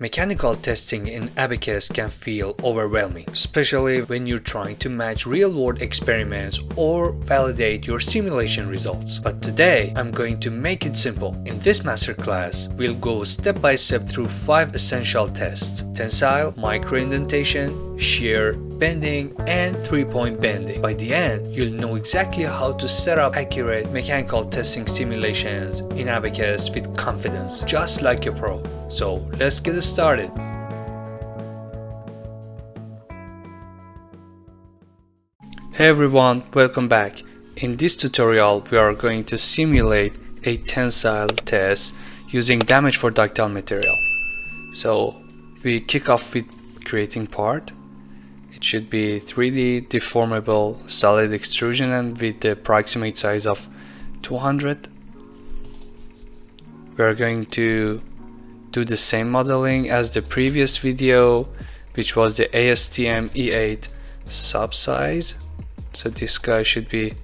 Mechanical testing in Abaqus can feel overwhelming, especially when you're trying to match real-world experiments or validate your simulation results. But today, I'm going to make it simple. In this masterclass, we'll go step by step through 5 essential tests: tensile, micro-indentation, shear, bending, and 3-point bending. By the end, you'll know exactly how to set up accurate mechanical testing simulations in Abaqus with confidence, just like a pro. So let's get started. Hey everyone, welcome back. In this tutorial, we are going to simulate a tensile test using damage for ductile material. So we kick off with creating part. It should be 3D deformable solid extrusion and with the approximate size of 200. We are going to do the same modeling as the previous video, which was the ASTM E8 sub size. So this guy should be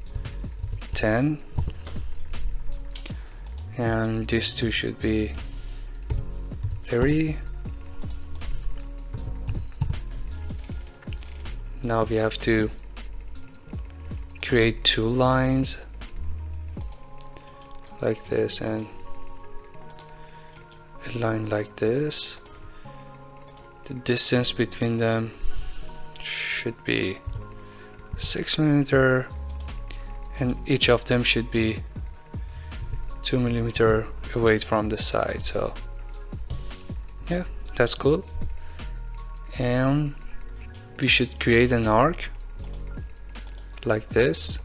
10 and these two should be 30. Now we have to create two lines like this and a line like this. The distance between them should be 6 mm and each of them should be 2 mm away from the side. So yeah, that's cool. And we should create an arc like this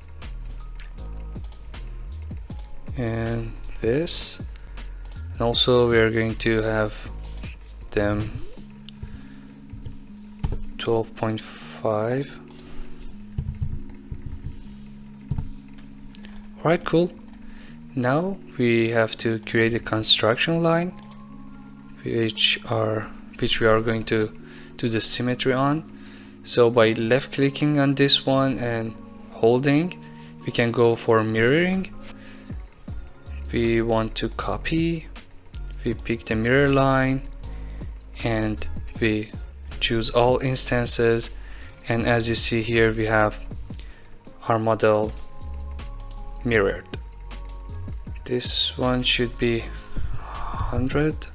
and this. And also we are going to have them 12.5. Alright, cool. Now we have to create a construction line which we are going to do the symmetry on. So by left clicking on this one and holding, we can go for mirroring. We want to copy, we pick the mirror line and we choose all instances, and as you see here we have our model mirrored. This one should be 100.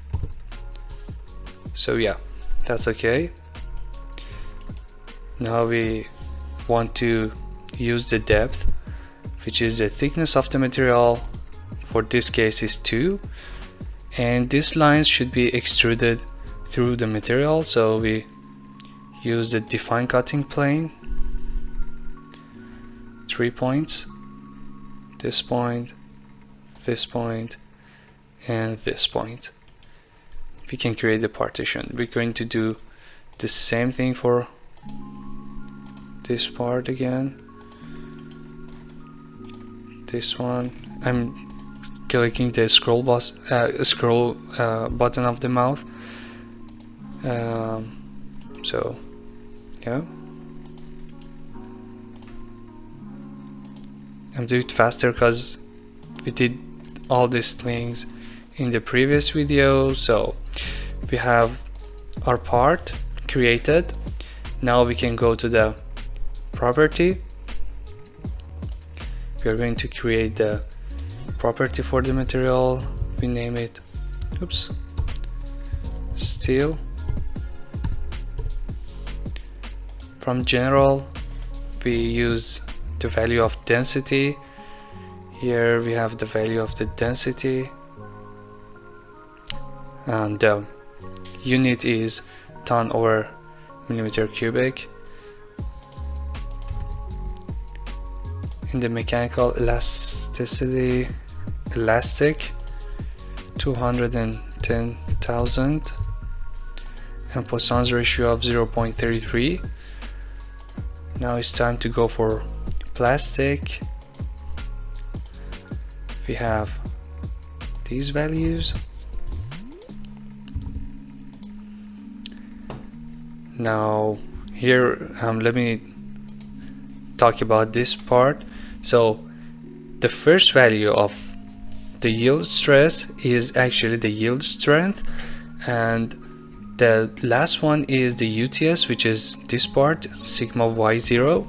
So yeah, that's okay. Now we want to use the depth, which is the thickness of the material. For this case is 2, and these lines should be extruded through the material, so we use the define cutting plane, 3 points, this point, and this point. We can create the partition. We're going to do the same thing for this part again. This one, I'm clicking the scroll button of the mouse. So yeah, I'm doing it faster because we did all these things in the previous video. So we have our part created. Now we can go to the property. We are going to create the property for the material. We name it steel. From general, we use the value of density. Here we have the value of the density, and the unit is ton over millimeter cubic. In the mechanical elasticity, elastic 210,000 and Poisson's ratio of 0.33. Now it's time to go for plastic. We have these values. Now here let me talk about this part. So the first value of the yield stress is actually the yield strength, and The last one is the UTS, which is this part, sigma y0.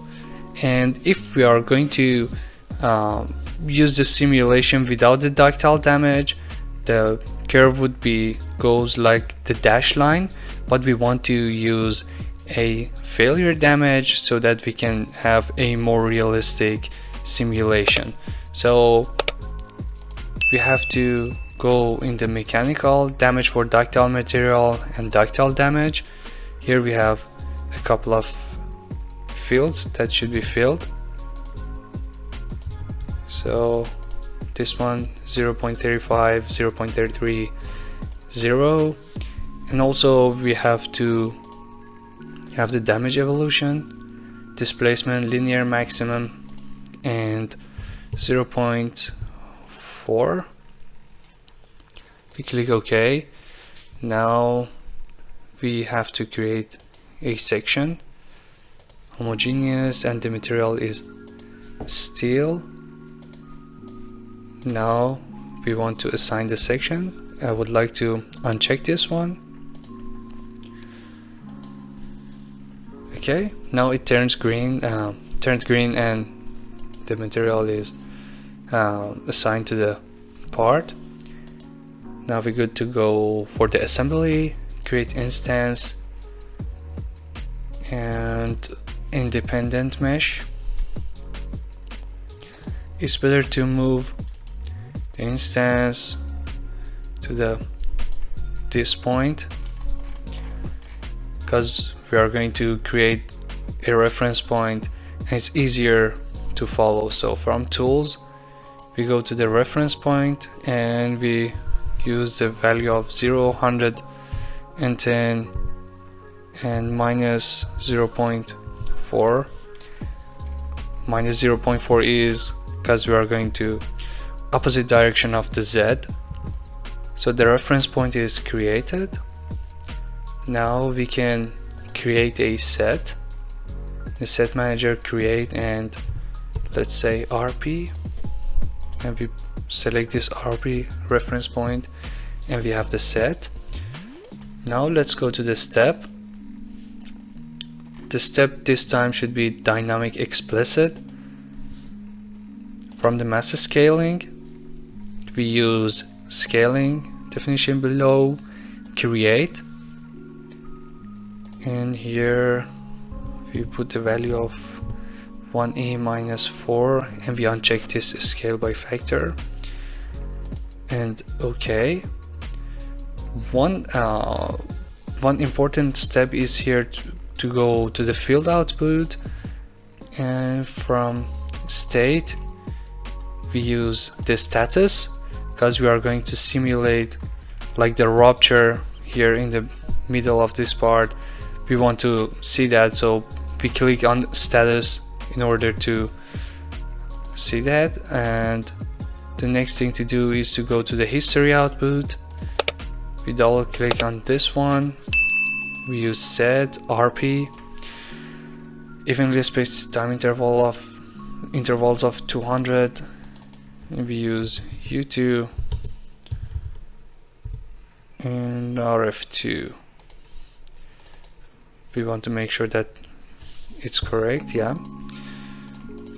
And if we are going to use the simulation without the ductile damage, the curve would be goes like the dash line, but we want to use a failure damage so that we can have a more realistic simulation. So we have to go in the mechanical damage for ductile material and ductile damage. Here we have a couple of fields that should be filled. So this one 0.35, 0.33, 0, and also we have to have the damage evolution, displacement, linear maximum, and 0.4. We click OK. Now we have to create a section, homogeneous, and the material is steel. Now we want to assign the section. I would like to uncheck this one. Okay, now it turns green, and the material is assigned to the part. Now we're good to go for the assembly, create instance and independent mesh. It's better to move the instance to this point because we are going to create a reference point and it's easier to follow. So from tools we go to the reference point and we use the value of 0, 110 and minus 0.4. Minus 0.4 is because we are going to opposite direction of the Z. So the reference point is created. Now we can create a set. The set manager create and let's say RP, and we select this RP reference point and we have the set. Now let's go to the step. The step this time should be dynamic explicit. From the master scaling we use scaling definition below, create, and here we put the value of 1e minus 4 and we uncheck this scale by factor and OK. One important step is here to go to the field output, and from state we use the status because we are going to simulate like the rupture here in the middle of this part. We want to see that, so we click on status in order to see that. And the next thing to do is to go to the history output. We double click on this one. We use set RP, evenly spaced time intervals of 200, and we use U2 and RF2. We want to make sure that it's correct, yeah.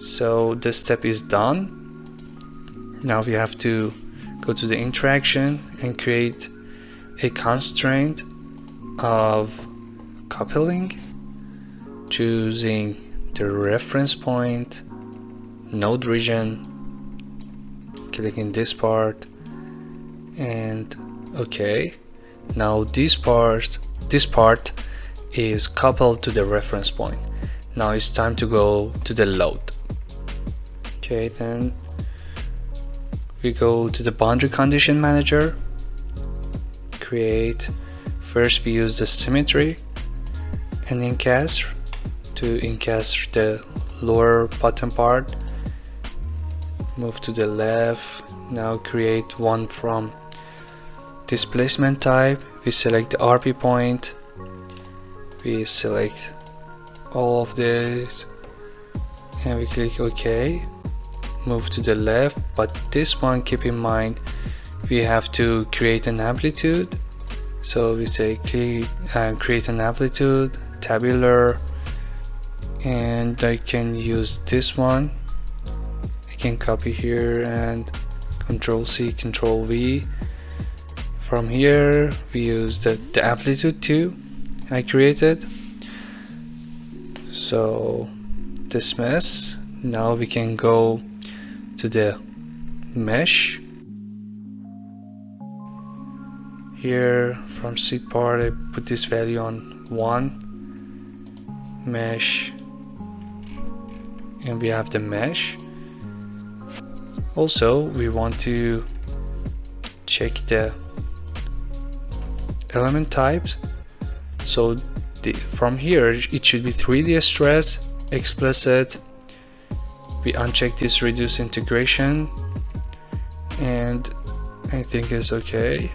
So this step is done. Now we have to go to the interaction and create a constraint of coupling, choosing the reference point, node region, clicking this part, and OK. Now this part is coupled to the reference point. Now it's time to go to the load. Okay, then we go to the boundary condition manager, create. First we use the symmetry and encast to encast the lower bottom part. Move to the left. Now create one from displacement type. We select the RP point. We select all of this and we click OK. Move to the left, but this one keep in mind we have to create an amplitude. So we say click and create an amplitude, tabular, and I can use this one. I can copy here and Control C, Control V. From here we use the amplitude too I created. So dismiss. Now we can go to the mesh. Here from seed part I put this value on 1 mesh, and we have the mesh. Also we want to check the element types. So from here it should be 3D stress, explicit. We uncheck this reduce integration, and I think it's okay.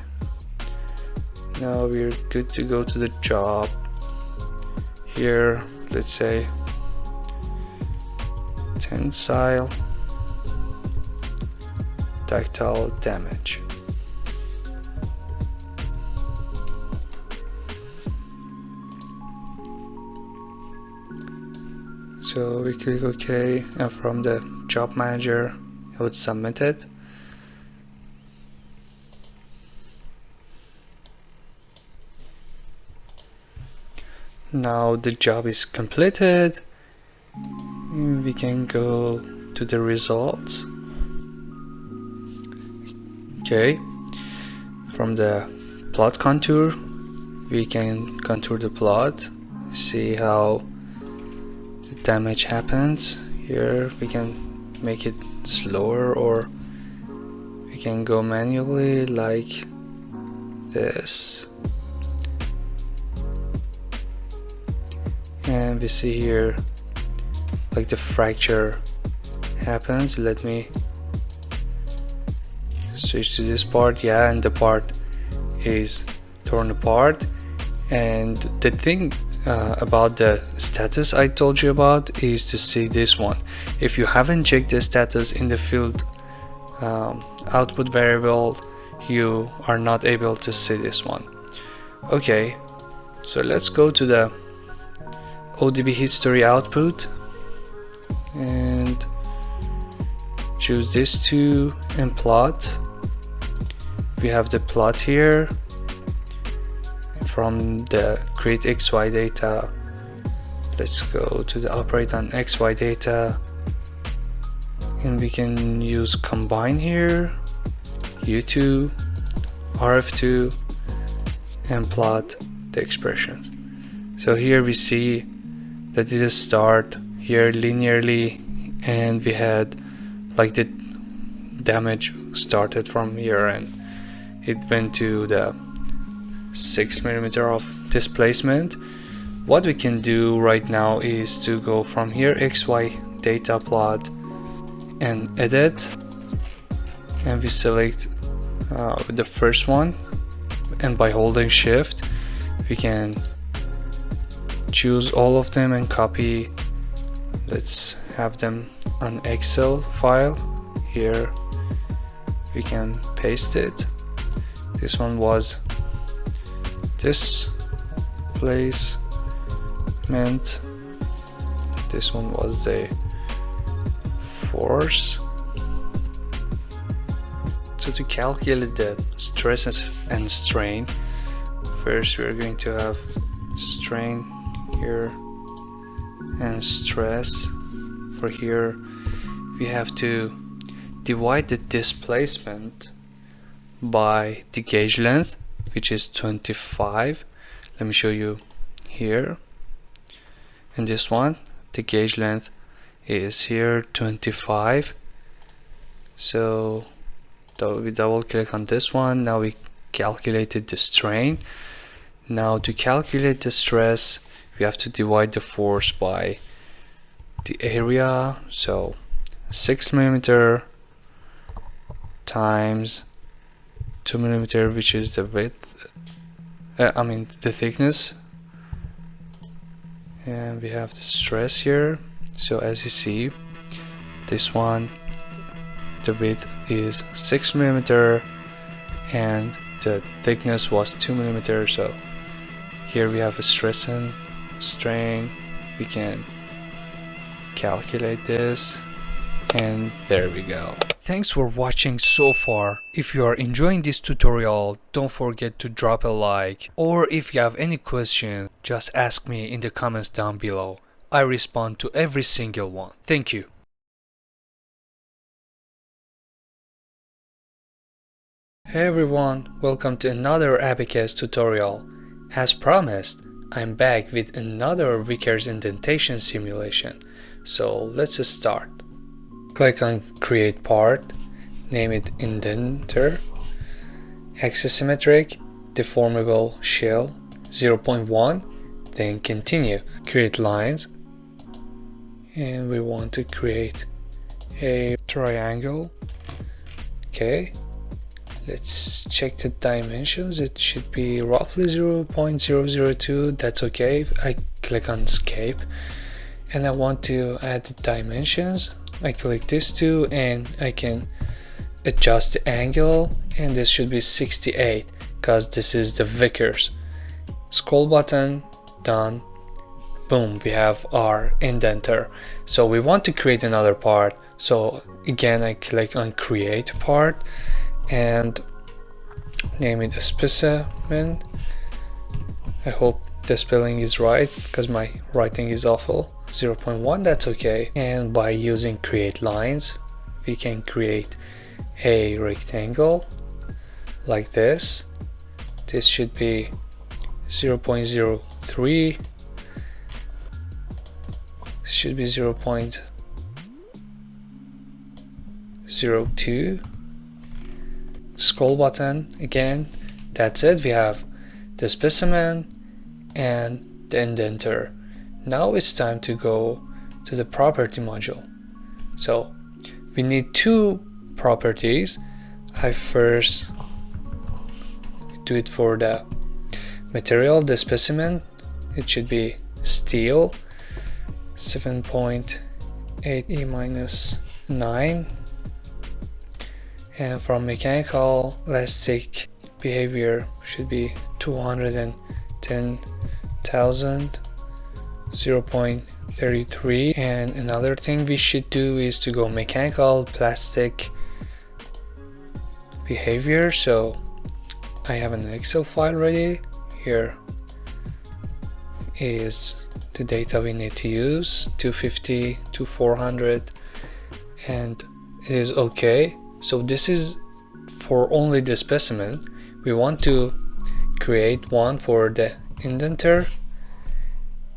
Now we're good to go to the job. Here let's say tensile tactile damage. So we click OK, and from the job manager I would submit it. Now the job is completed. We can go to the results. Okay, from the plot contour we can contour the plot, see how the damage happens. Here we can make it slower, or we can go manually like this. And we see here like the fracture happens. Let me switch to this part. Yeah, and the part is torn apart. And the thing about the status I told you about is to see this one. If you haven't checked the status in the field output variable, you are not able to see this one. Okay, so let's go to the ODB history output and choose this two and plot. We have the plot here. From the create XY data, let's go to the operate on XY data, and we can use combine here, U2, RF2, and plot the expressions. So here we see that it is start here linearly, and we had like the damage started from here and it went to the 6 mm of displacement. What we can do right now is to go from here XY data plot and edit, and we select the first one, and by holding shift we can choose all of them and copy. Let's have them on Excel file. Here we can paste it. This one was this placement, this one was the force. So to calculate the stresses and strain, first we're going to have strain here and stress. For here we have to divide the displacement by the gauge length, which is 25. Let me show you here. And this one, the gauge length is here 25. So we double click on this one. Now we calculated the strain. Now to calculate the stress, we have to divide the force by the area. So 6 mm times 2 mm, which is the width, the thickness, and we have the stress here. So as you see, this one, the width is 6 mm and the thickness was 2 millimeters. So here we have a stress and strain. We can calculate this, and there we go. Thanks for watching so far. If you are enjoying this tutorial, don't forget to drop a like, or if you have any questions, just ask me in the comments down below. I respond to every single one. Thank you. Hey everyone, welcome to another Abaqus tutorial. As promised, I'm back with another Vickers indentation simulation. So let's start. Click on create part, name it indenter, axisymmetric, deformable shell 0.1, then continue. Create lines, and we want to create a triangle. Okay, let's check the dimensions. It should be roughly 0.002. That's okay. I click on escape, and I want to add the dimensions. I click this two, and I can adjust the angle, and this should be 68 because this is the Vickers. Scroll button, done. Boom, we have our indenter. So we want to create another part. So again, I click on create part and name it a specimen. I hope the spelling is right because my writing is awful. 0.1, that's okay. And by using create lines, we can create a rectangle like this. This should be 0.03, should be 0.02. Scroll button again. That's it. We have the specimen and the indenter. Now it's time to go to the property module. So we need two properties. I first do it for the material, the specimen. It should be steel 7.8 E-9, and from mechanical elastic behavior should be 210,000, 0.33. And another thing we should do is to go mechanical plastic behavior. So I have an Excel file ready. Here is the data we need to use, 250 to 400, and it is okay. So this is for only the specimen. We want to create one for the indenter.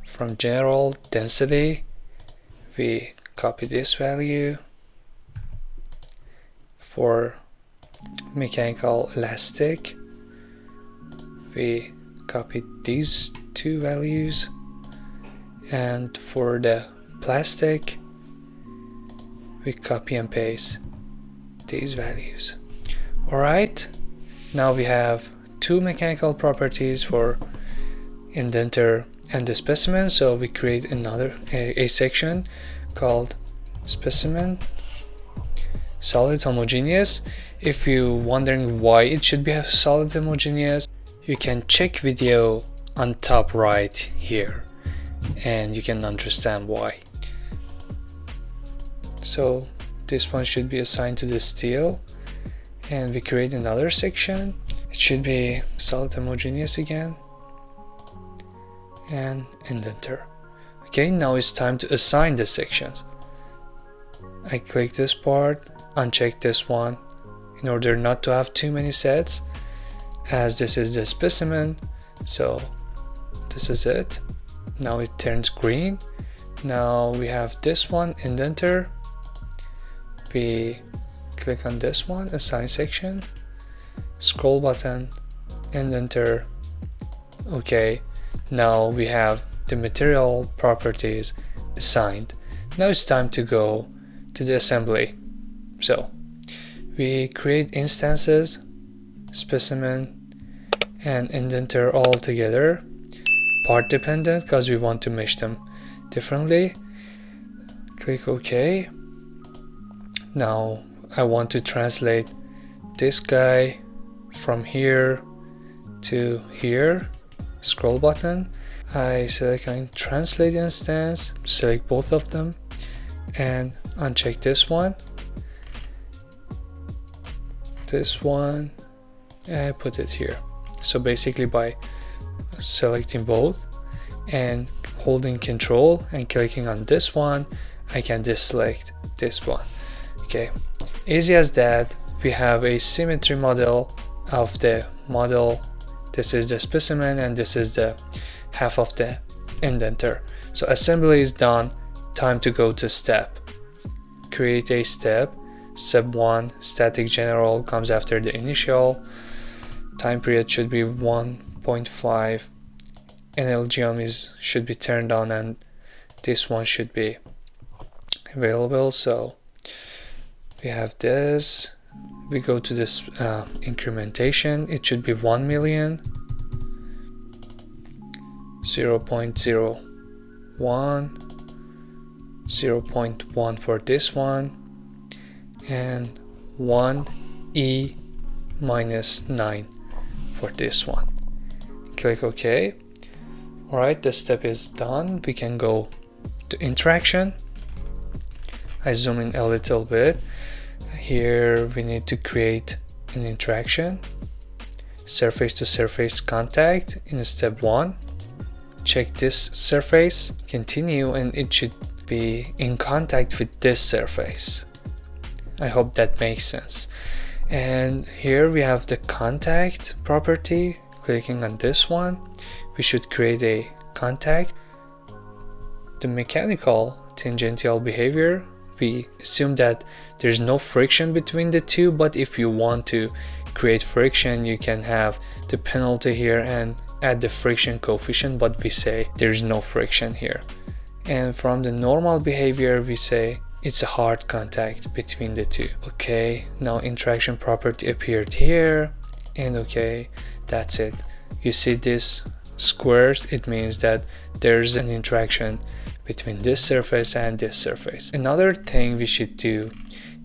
From general density, we copy this value. For mechanical elastic, we copy these two values, and for the plastic, we copy and paste these values. Alright, now we have two mechanical properties for indenter and the specimen. So we create another a section called specimen solid homogeneous. If you're wondering why it should be solid homogeneous, you can check video on top right here and you can understand why. So this one should be assigned to the steel, and we create another section. It should be solid homogeneous again, and indenter. Okay, now it's time to assign the sections. I click this part, uncheck this one in order not to have too many sets, as this is the specimen. So this is it. Now it turns green. Now we have this one, indenter. We click on this one, assign section, scroll button, indenter. Okay, now we have the material properties assigned. Now it's time to go to the assembly. So we create instances, specimen and indenter all together, part dependent because we want to mesh them differently. Click OK. Now I want to translate this guy from here to here, scroll button. I select on translate instance, select both of them, and uncheck this one, and put it here. So basically by selecting both and holding Control and clicking on this one, I can deselect this one. Okay, easy as that. We have a symmetry model of the model. This is the specimen and this is the half of the indenter. So assembly is done. Time to go to step. Create a step. Step 1, static general comes after the initial. Time period should be 1.5. NLGeom should be turned on, and this one should be available. So we have this. We go to this incrementation. It should be 1 million. 0.01, 0.1 for this one, and 1e minus 9 for this one. Click OK. Alright, the step is done. We can go to interaction. I zoom in a little bit. Here we need to create an interaction. Surface to surface contact in step 1. Check this surface, continue, and it should be in contact with this surface. I hope that makes sense. And here we have the contact property. Clicking on this one, we should create a contact. The mechanical tangential behavior, we assume that there's no friction between the two, but if you want to create friction, you can have the penalty here and add the friction coefficient, but we say there's no friction here. And from the normal behavior, we say it's a hard contact between the two. Okay, now interaction property appeared here, and okay, that's it. You see this squares, it means that there's an interaction between this surface and this surface. Another thing we should do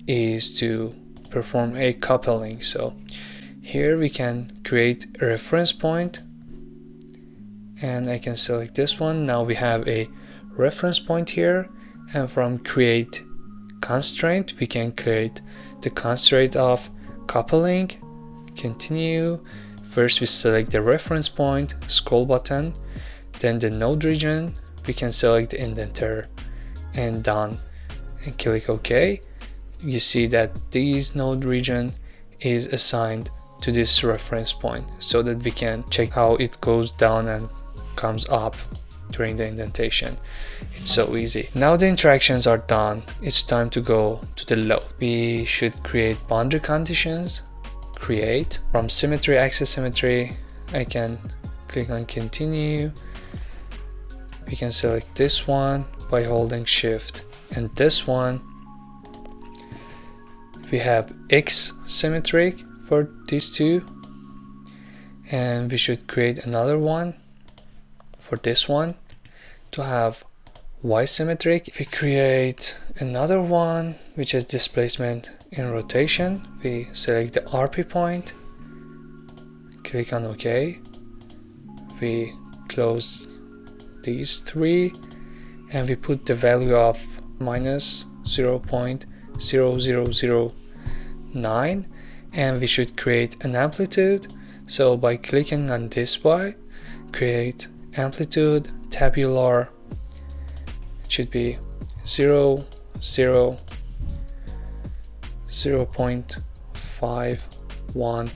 is to perform a coupling. So here we can create a reference point, and I can select this one. Now we have a reference point here, and from create constraint we can create the constraint of coupling. Continue. First we select the reference point, scroll button, then the node region. We can select the indenter and done, and click OK. You see that this node region is assigned to this reference point, so that we can check how it goes down and comes up during the indentation. It's so easy. Now the interactions are done. It's time to go to the load. We should create boundary conditions. Create. From symmetry, axis symmetry, I can click on continue. We can select this one by holding shift, and this one we have X symmetric for these two, and we should create another one for this one to have Y symmetric. If we create another one which is displacement in rotation, we select the RP point, click on OK. We close these three, and we put the value of minus 0.0009, and we should create an amplitude. So by clicking on this Y, create amplitude tabular. It should be 0.51.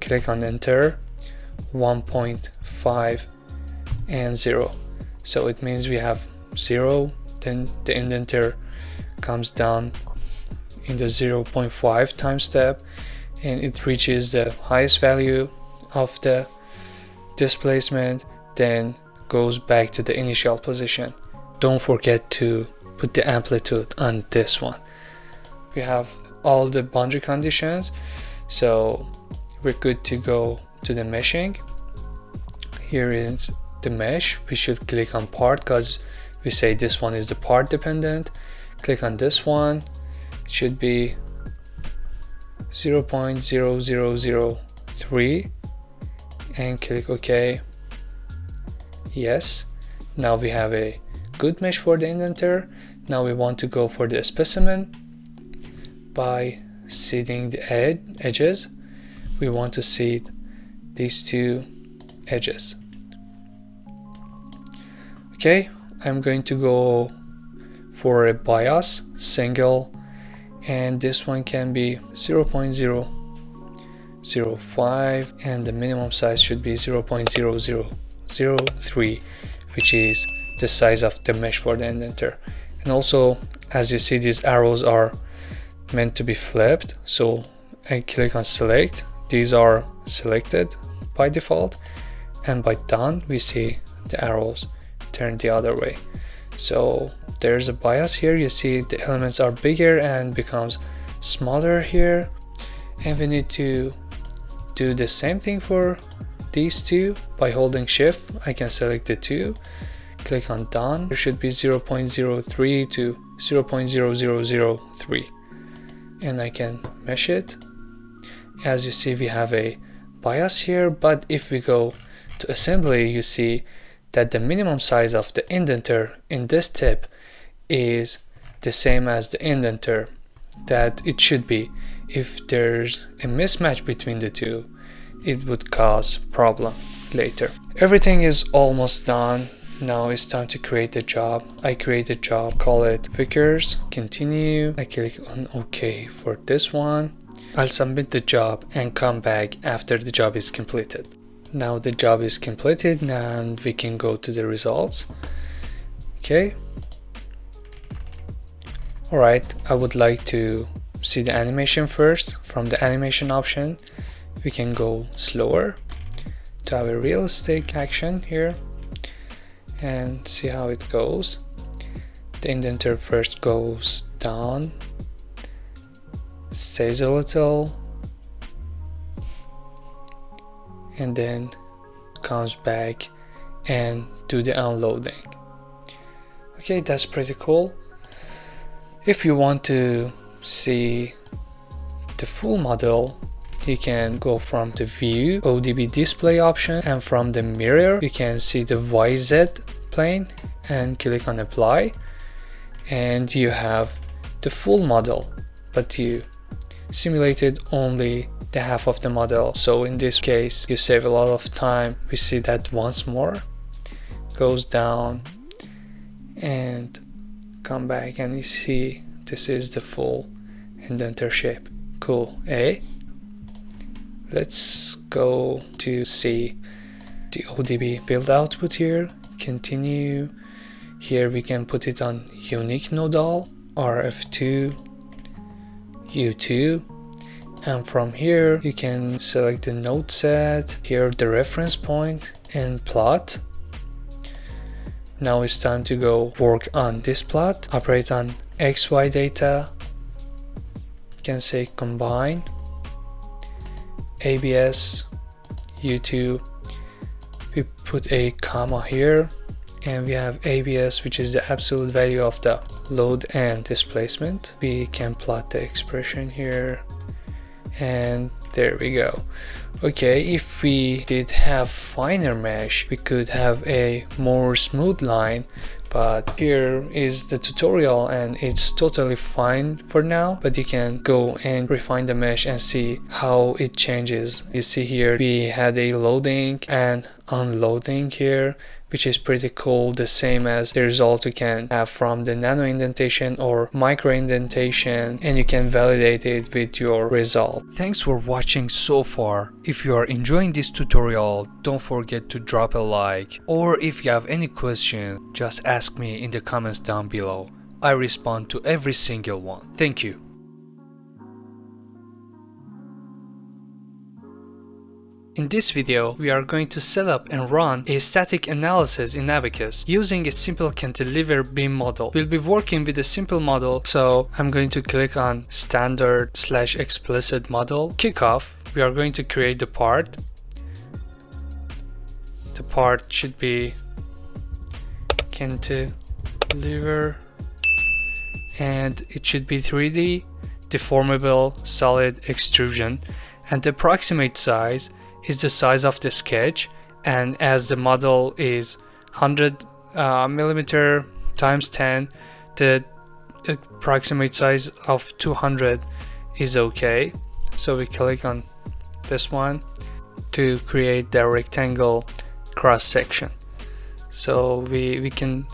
Click on enter. 1.5 and 0. So it means we have 0, then the indenter comes down in the 0.5 time step, and it reaches the highest value of the displacement, then goes back to the initial position. Don't forget to put the amplitude on this one. We have all the boundary conditions, so we're good to go to the meshing. Here is the mesh. We should click on part because we say this one is the part dependent. Click on this one. It should be 0.0004 3 and click OK. Yes, now we have a good mesh for the indenter. Now we want to go for the specimen. By seeding the edges, we want to seed these two edges. Okay, I'm going to go for a bias single, and this one can be 0.005 and the minimum size should be 0.0003, which is the size of the mesh for the indenter. And also, as you see, these arrows are meant to be flipped, so I click on select. These are selected by default, and by done we see the arrows turn the other way. So there's a bias here. You see the elements are bigger and becomes smaller here, and we need to do the same thing for these two. By holding shift, I can select the two, click on done. There should be 0.03 to 0.0003, and I can mesh it. As you see, we have a bias here, but if we go to assembly, you see that the minimum size of the indenter in this tip is the same as the indenter that it should be. If there's a mismatch between the two, it would cause problem later. Everything is almost done. Now it's time to create a job. I create a job, call it figures, continue. I click on OK for this one. I'll submit the job and come back after the job is completed. Now the job is completed and we can go to the results. Okay. Alright, I would like to see the animation first. From the animation option, we can go slower to have a realistic action here and see how it goes. The indenter first goes down, stays a little, and then comes back and do the unloading. Okay, that's pretty cool. If you want to see the full model, you can go from the view ODB display option, and from the mirror you can see the YZ plane and click on apply, and you have the full model, but you simulated only the half of the model. So in this case you save a lot of time. We see that once more, goes down and come back, and you see this is the full indenter shape. Cool. Let's go to see the ODB build output here. Continue. Here we can put it on unique nodal, RF2, U2, and from here you can select the node set, here the reference point, and plot. Now it's time to go work on this plot. Operate on XY data. You can say combine, ABS, U2. We put a comma here, and we have ABS, which is the absolute value of the load and displacement. We can plot the expression here, and there we go. Okay, if we did have finer mesh, we could have a more smooth line, but here is the tutorial and it's totally fine for now, but you can go and refine the mesh and see how it changes. You see here we had a loading and unloading here, which is pretty cool, the same as the result you can have from the nano indentation or micro indentation, and you can validate it with your result. Thanks for watching so far. If you are enjoying this tutorial, don't forget to drop a like, or if you have any question, just ask me in the comments down below. I respond to every single one. Thank you. In this video, we are going to set up and run a static analysis in Abaqus using a simple cantilever beam model. We'll be working with a simple model, so I'm going to click on standard/explicit model, kickoff. We are going to create the part. The part should be cantilever, and it should be 3D, deformable, solid extrusion. and the approximate size is the size of the sketch, and as the model is 100 millimeter times 10, the approximate size of 200 is okay. So we click on this one to create the rectangle cross section. So we can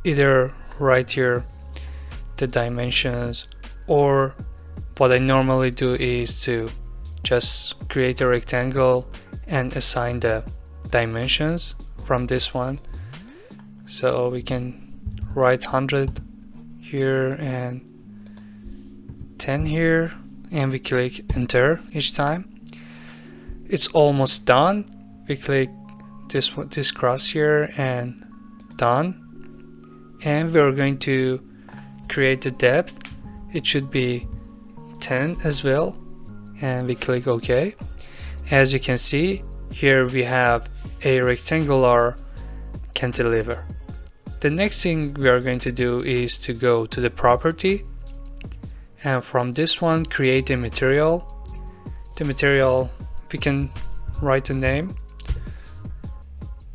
either write here the dimensions, or what I normally do is to just create a rectangle and assign the dimensions from this one. So we can write 100 here and 10 here, and we click enter each time. It's almost done. We click this cross here and done, and we're going to create the depth. It should be 10 as well, and we click OK. As you can see here, we have a rectangular cantilever. The next thing we are going to do is to go to the property, and from this one create a material. The material, we can write a name,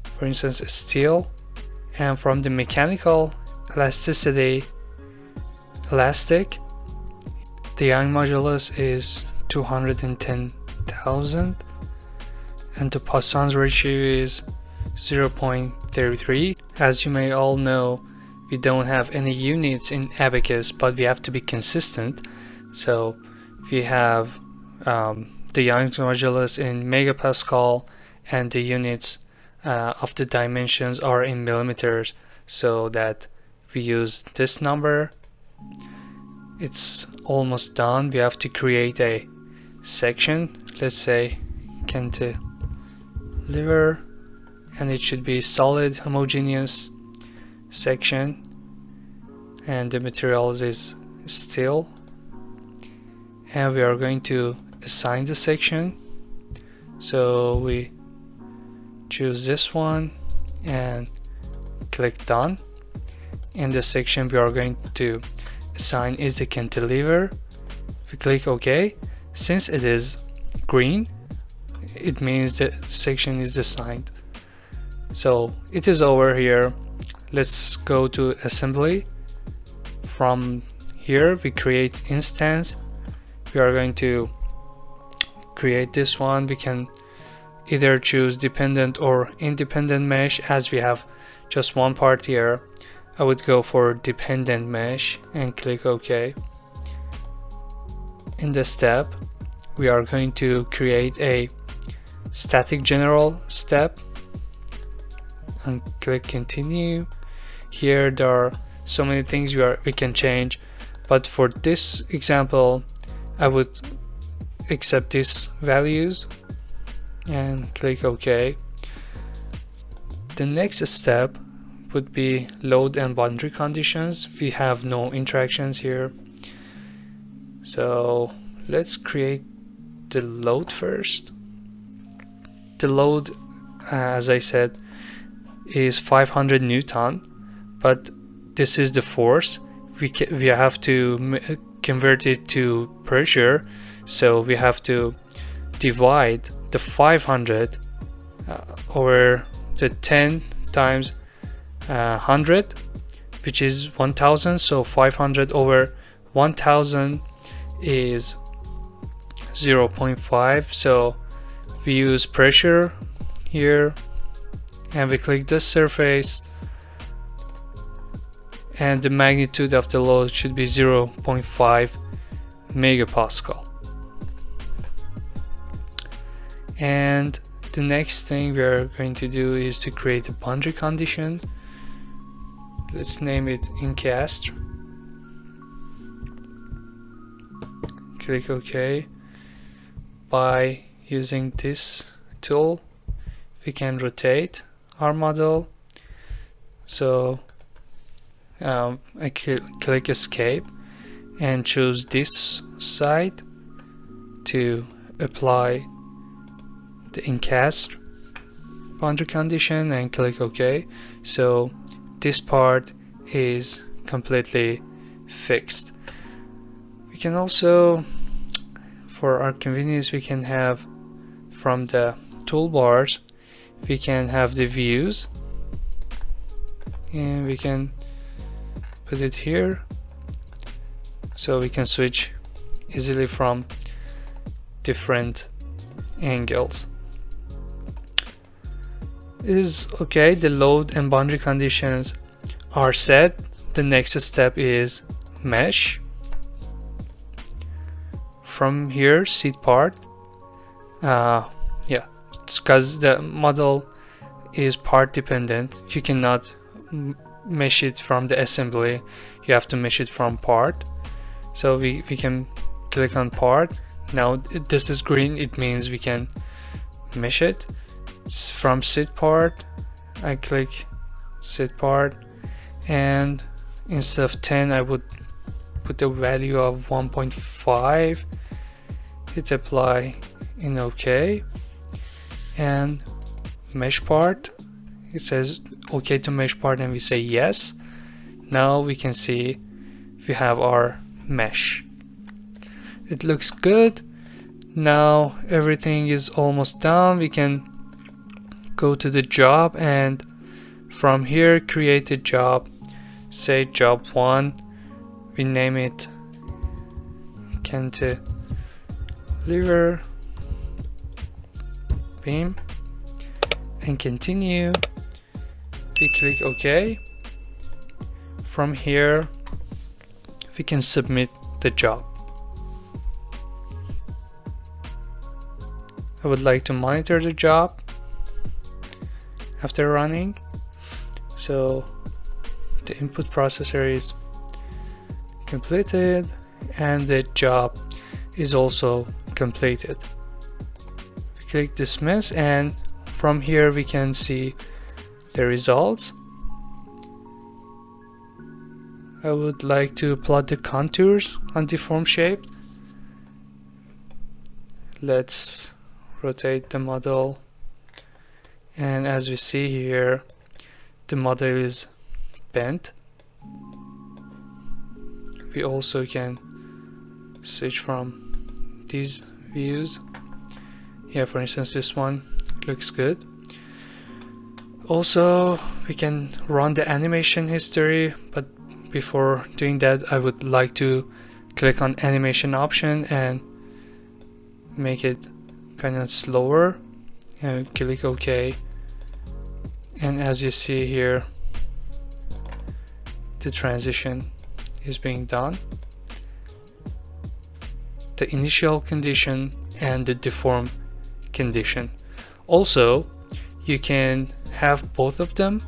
for instance steel, and from the mechanical elasticity, elastic, the Young modulus is 210,000, and the Poisson's ratio is 0.33. As you may all know, we don't have any units in Abaqus, but we have to be consistent. So we have the Young modulus in megapascal, and the units of the dimensions are in millimeters, so that we use this number. It's almost done. We have to create a section, let's say cantilever, and it should be solid homogeneous section, and the materials is steel, and we are going to assign the section. So we choose this one and click done, and the section we are going to assign is the cantilever. We click OK. Since it is green, it means the section is assigned. So it is over here. Let's go to assembly. From here we create instance. We are going to create this one. We can either choose dependent or independent mesh. As we have just one part here, I would go for dependent mesh and click OK. In this step, we are going to create a static general step and click continue. Here there are so many things we can change, but for this example I would accept these values and click OK. The next step would be load and boundary conditions. We have no interactions here, so let's create the load first. The load, as I said, is 500 Newton, but this is the force. We have to convert it to pressure, so we have to divide the 500 over the 10 times 100, which is 1000. So 500 over 1000 is 0.5. So we use pressure here, and we click this surface, and the magnitude of the load should be 0.5 megapascal. And the next thing we are going to do is to create a boundary condition. Let's name it incast. Click OK. By using this tool, we can rotate our model. So I click escape and choose this side to apply the incast boundary condition and click OK. So this part is completely fixed. We can also for our convenience, we can have from the toolbars, we can have the views, and we can put it here so we can switch easily from different angles. Is okay, the load and boundary conditions are set. The next step is mesh. From here, seed part, yeah, it's because the model is part dependent. You cannot mesh it from the assembly, you have to mesh it from part. So we can click on part. Now this is green, it means we can mesh it. From seed part, I click seed part, and instead of 10 I would put the value of 1.5, hit apply in OK, and mesh part, it says OK to mesh part, and we say yes. Now we can see we have our mesh. It looks good. Now everything is almost done. We can go to the job, and from here create a job, say job 1, we name it cantilever beam, and continue. We click OK. From here we can submit the job. I would like to monitor the job after running. So the input processor is completed and the job is also completed. We click dismiss, and from here we can see the results. I would like to plot the contours on deformed shape. Let's rotate the model, and as we see here, the model is bent. We also can switch from these views. Yeah, for instance, this one looks good. Also, we can run the animation history, but before doing that, I would like to click on animation option and make it kind of slower, and click OK. And as you see here, the transition is being done. The initial condition and the deformed condition. Also, you can have both of them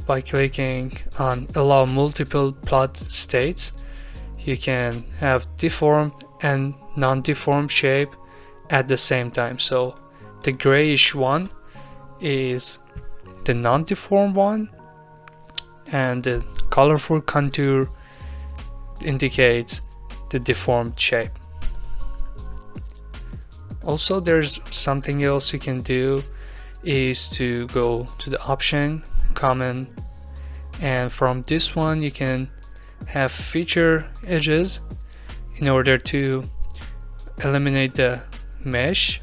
by clicking on allow multiple plot states. You can have deformed and non-deformed shape at the same time. So the grayish one is the non-deformed one, and the colorful contour indicates the deformed shape. Also, there's something else you can do, is to go to the option common, and from this one you can have feature edges in order to eliminate the mesh,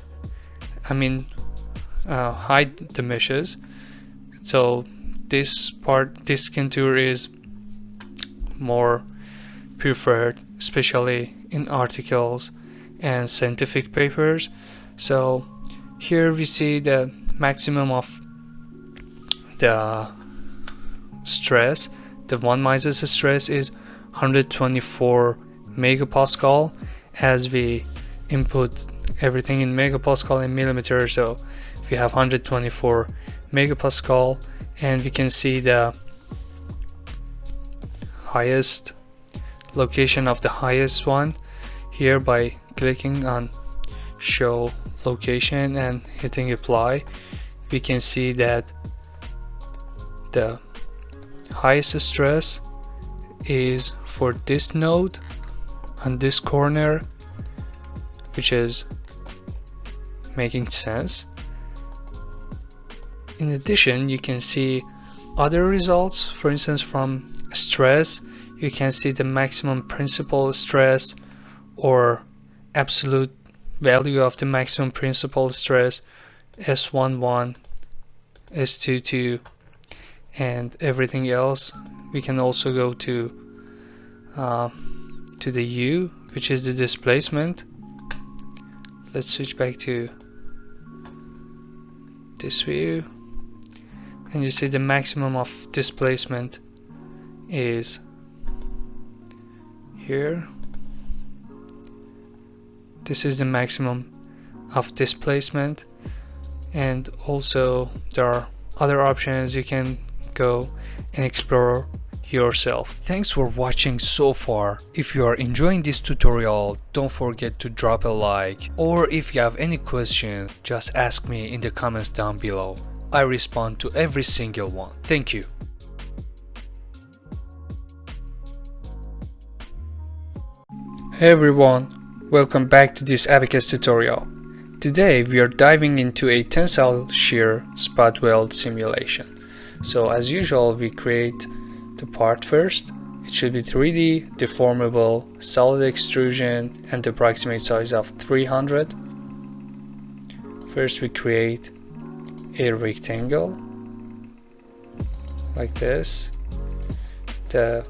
hide the meshes. So this contour is more preferred, especially in articles and scientific papers. So here we see the maximum of the stress. The von Mises stress is 124 megapascal, as we input everything in megapascal and millimeter. So we have 124 megapascal, and we can see the highest location of the highest one here by clicking on show location and hitting apply. We can see that the highest stress is for this node on this corner, which is making sense. In addition, you can see other results. For instance, from stress, you can see the maximum principal stress or absolute value of the maximum principal stress, S11, S22, and everything else. We can also go to the U, which is the displacement. Let's switch back to this view, and you see the maximum of displacement is here. This is the maximum of displacement, and also there are other options you can go and explore yourself. Thanks for watching so far. If you are enjoying this tutorial, don't forget to drop a like, or if you have any question, just ask me in the comments down below. I respond to every single one. Thank you. Hey everyone, welcome back to this Abaqus tutorial. Today we are diving into a tensile shear spot weld simulation. So as usual, we create the part first. It should be 3D, deformable, solid extrusion, and the approximate size of 300. First we create a rectangle like this. The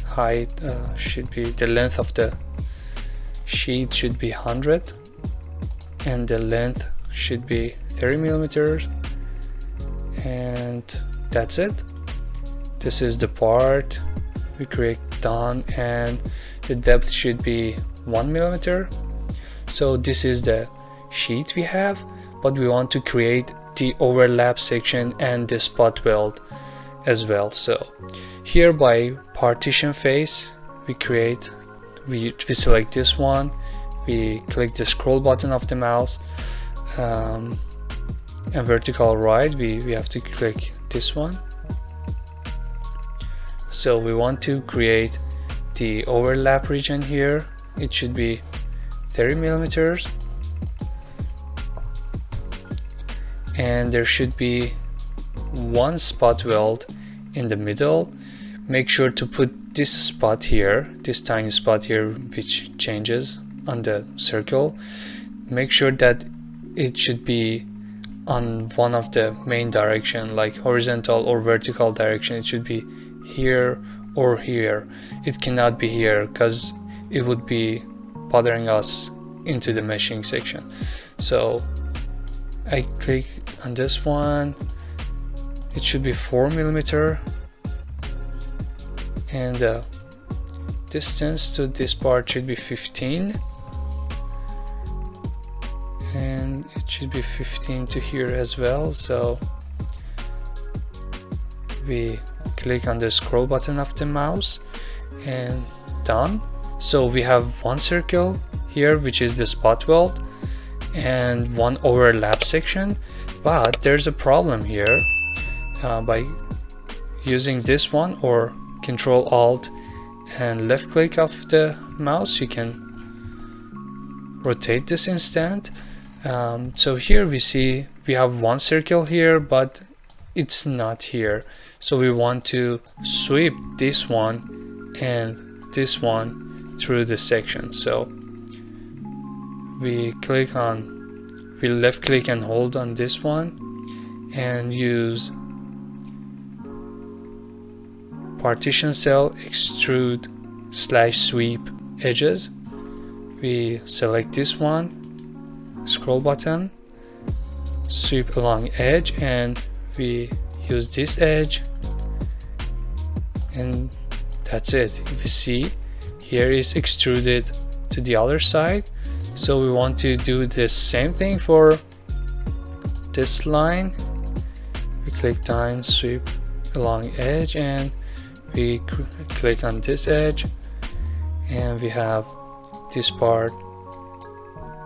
height should be, the length of the sheet should be 100, and the length should be 30 millimeters, and that's it. This is the part we create done, and the depth should be 1 millimeter. So this is the sheet we have, but we want to create the overlap section and the spot weld as well. So here by partition face, we select this one, we click the scroll button of the mouse, and vertical right, we have to click this one. So we want to create the overlap region here. It should be 30 millimeters, and there should be one spot weld in the middle. Make sure to put this spot here, this tiny spot here, which changes on the circle. Make sure that it should be on one of the main direction, like horizontal or vertical direction. It should be here or here. It cannot be here because it would be bothering us into the meshing section. So I click on this one. It should be 4 millimeter, and the distance to this part should be 15, and it should be 15 to here as well. So we click on the scroll button of the mouse and done. So we have one circle here, which is the spot weld, and one overlap section, but there's a problem here. By using this one, or Control Alt and left click of the mouse, you can rotate this instant. So here we see we have one circle here, but it's not here. So we want to sweep this one and this one through the section. So we left click and hold on this one and use partition cell extrude / sweep edges. We select this one, scroll button, sweep along edge, and we use this edge, and that's it. If you see, here is extruded to the other side. So we want to do the same thing for this line. We click down, sweep along edge, and we click on this edge, and we have this part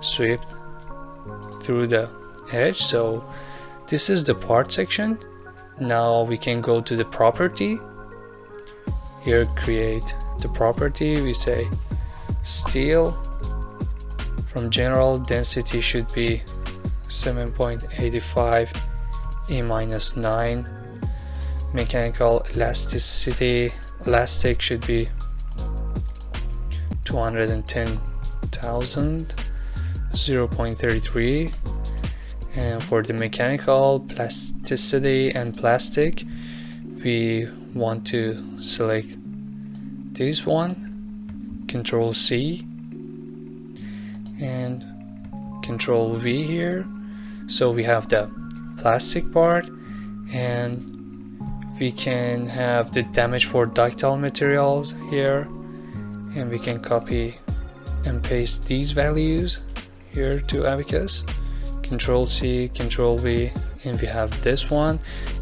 swept through the edge. So this is the part section. Now we can go to the property. Here, create the property. We say steel. From general, density should be 7.85 E-9. Mechanical elasticity, elastic should be 210,000. 0.33, and for the mechanical, plasticity and plastic, we want to select this one, Control C and Control V here. So we have the plastic part, and we can have the damage for ductile materials here, and we can copy and paste these values here to Abaqus. Control C, Control V, and we have this one.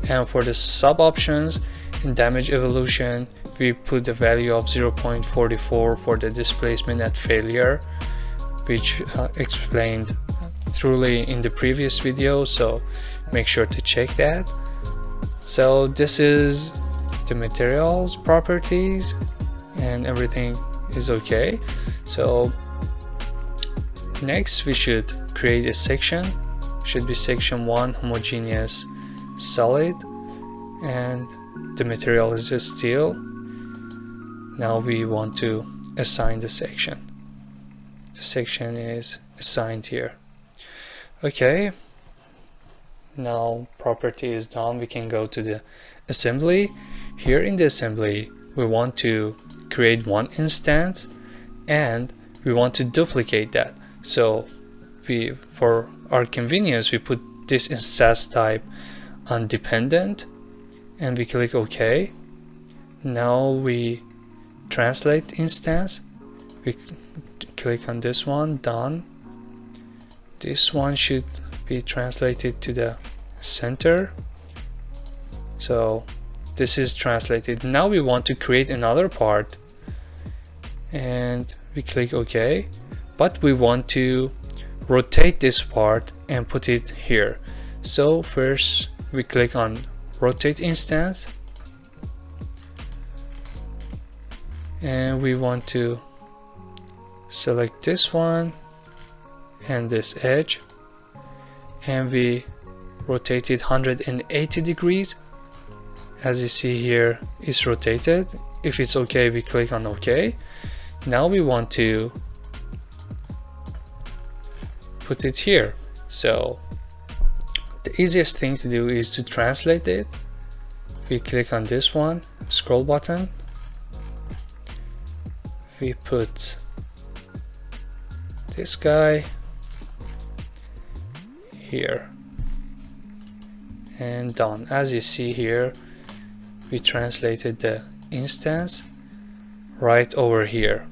And for the sub options in damage evolution, we put the value of 0.44 for the displacement at failure, which explained thoroughly in the previous video, so make sure to check that. So this is the materials properties, and everything is okay. So next we should create a section. Should be section 1, homogeneous solid, and the material is just steel. Now we want to assign the section. The section is assigned here. Okay, now property is done. We can go to the assembly. Here in the assembly, we want to create one instance, and we want to duplicate that. So for our convenience, we put this instance type on dependent, and we click OK. Now we translate instance. We click on this one, done. This one should be translated to the center. So this is translated. Now we want to create another part, and we click OK, but we want to rotate this part and put it here. So first we click on rotate instance, and we want to select this one and this edge, and we rotate it 180 degrees. As you see here, it's rotated. If it's okay, we click on OK. Now we want to put it here. So the easiest thing to do is to translate it. We click on this one, scroll button. We put this guy here, and done. As you see here, we translated the instance right over here.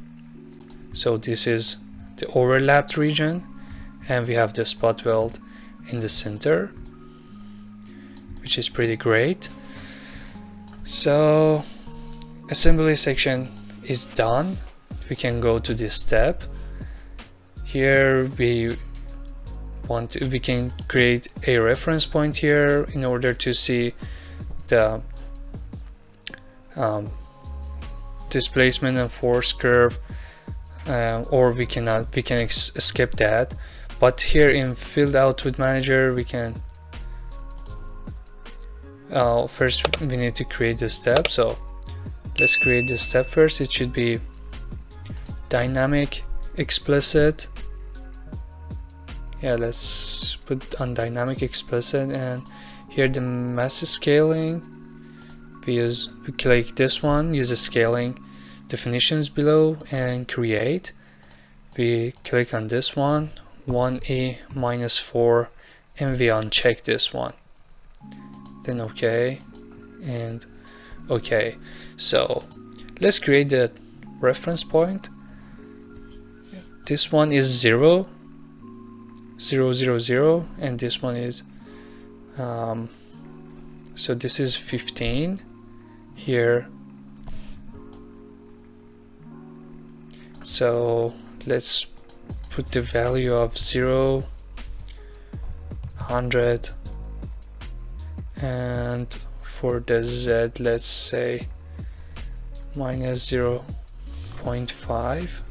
So this is the overlapped region, and we have the spot weld in the center, which is pretty great. So assembly section is done. We can go to this step. Here we can create a reference point here in order to see the displacement and force curve, or we can skip that. But here in field output manager, we can first we need to create the step. So let's create the step first. It should be dynamic explicit. Yeah, let's put on dynamic explicit, and here the mass scaling, we click this one, use the scaling definitions below and create. We click on this one, 1e -4, and we uncheck this one, then OK and OK. So let's create the reference point. This one is 0, 0, 0, 0, and this one is so this is 15 here. So let's put the value of 0, 100, and for the Z let's say -0.5,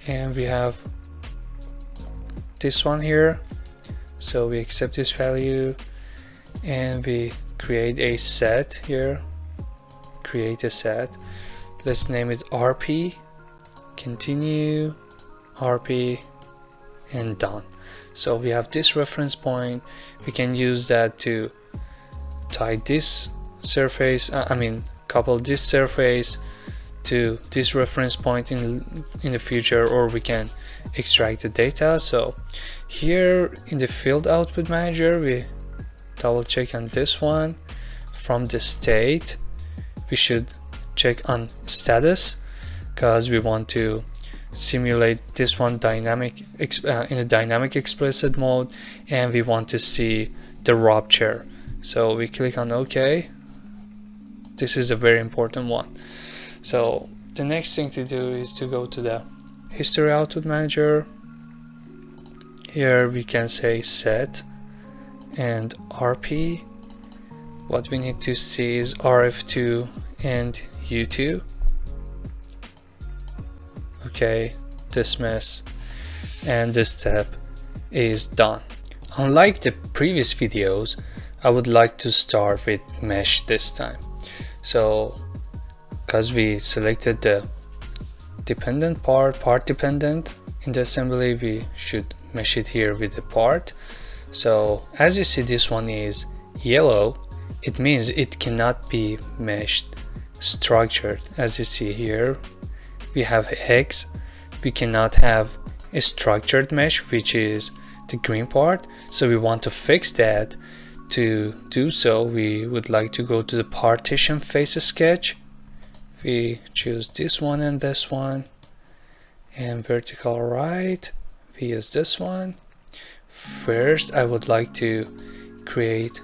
and we have this one here. So we accept this value, and we create a set here, create a set. Let's name it RP, continue, RP, and done. So we have this reference point. We can use that to tie this surface, couple this surface to this reference point in the future, or we can extract the data. So here in the field output manager, we double check on this one. From the state, we should check on status, because we want to simulate this one in a dynamic explicit mode, and we want to see the rupture. So we click on OK. This is a very important one. So the next thing to do is to go to the history output manager. Here we can say set and RP. What we need to see is RF2 and U2. Okay, dismiss, and this step is done. Unlike the previous videos, I would like to start with mesh this time. So because we selected the dependent part dependent in the assembly, we should mesh it here with the part. So as you see, this one is yellow. It means it cannot be meshed structured. As you see here, we have X. We cannot have a structured mesh, which is the green part. So we want to fix that. To do so, we would like to go to the partition face sketch. We choose this one and this one, and vertical right, we use this one. First, I would like to create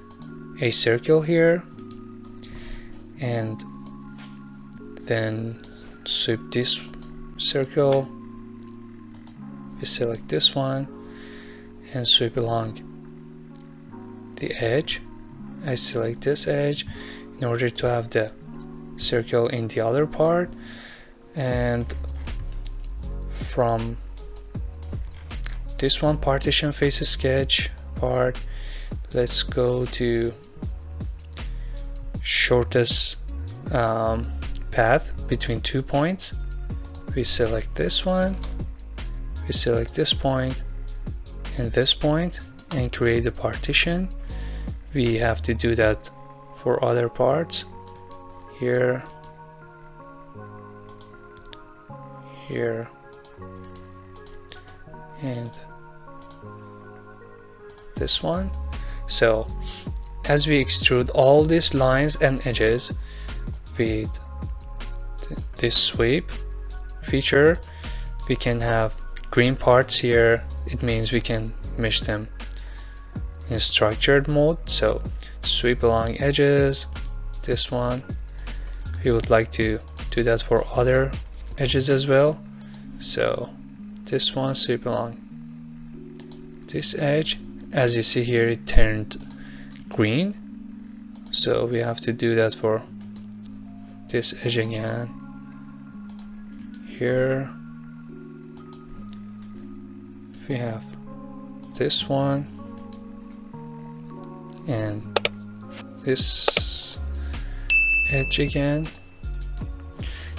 a circle here, and then sweep this circle. We select this one and sweep along the edge. I select this edge in order to have the circle in the other part, and from this one partition face sketch part, let's go to shortest path between 2 points. We select this one, we select this point and this point, and create a partition. We have to do that for other parts. Here, here, and this one. So as we extrude all these lines and edges with this sweep feature, we can have green parts here. It means we can mesh them in structured mode. So sweep along edges, this one. We would like to do that for other edges as well. So this one, sweep along this edge. As you see here, it turned green, so we have to do that for this edge again. Here we have this one and this edge again.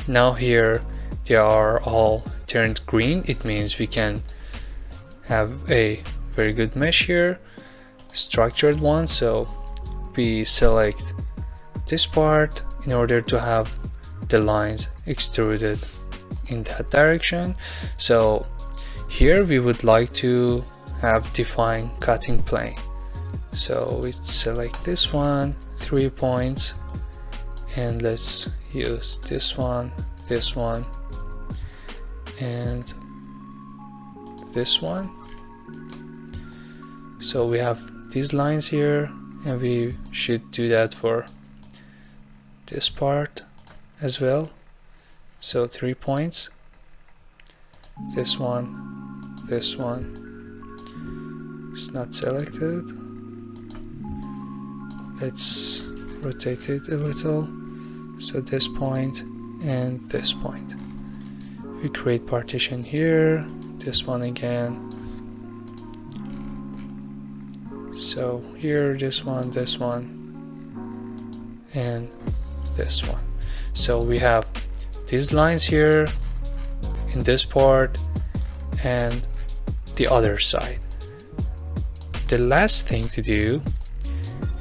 Now here they are all turned green. It means we can have a very good mesh here, structured one. So we select this part in order to have the lines extruded in that direction. So here we would like to have defined cutting plane. So we select this one, 3 points, and let's use this one, and this one. So we have these lines here, and we should do that for this part as well. So 3 points, this one, it's not selected. Let's rotate it a little. So this point and this point. We create partition here, this one again. So here, this one, and this one. So we have these lines here in this part, and the other side. The last thing to do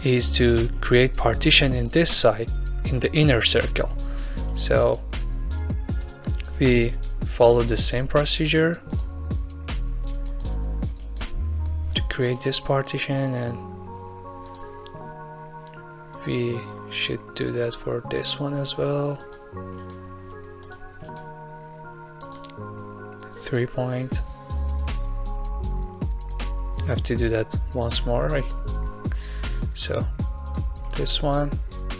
is to create partition in this side, in the inner circle. So we follow the same procedure to create this partition, and we should do that for this one as well. 3 point. I have to do that once more, right? So this one,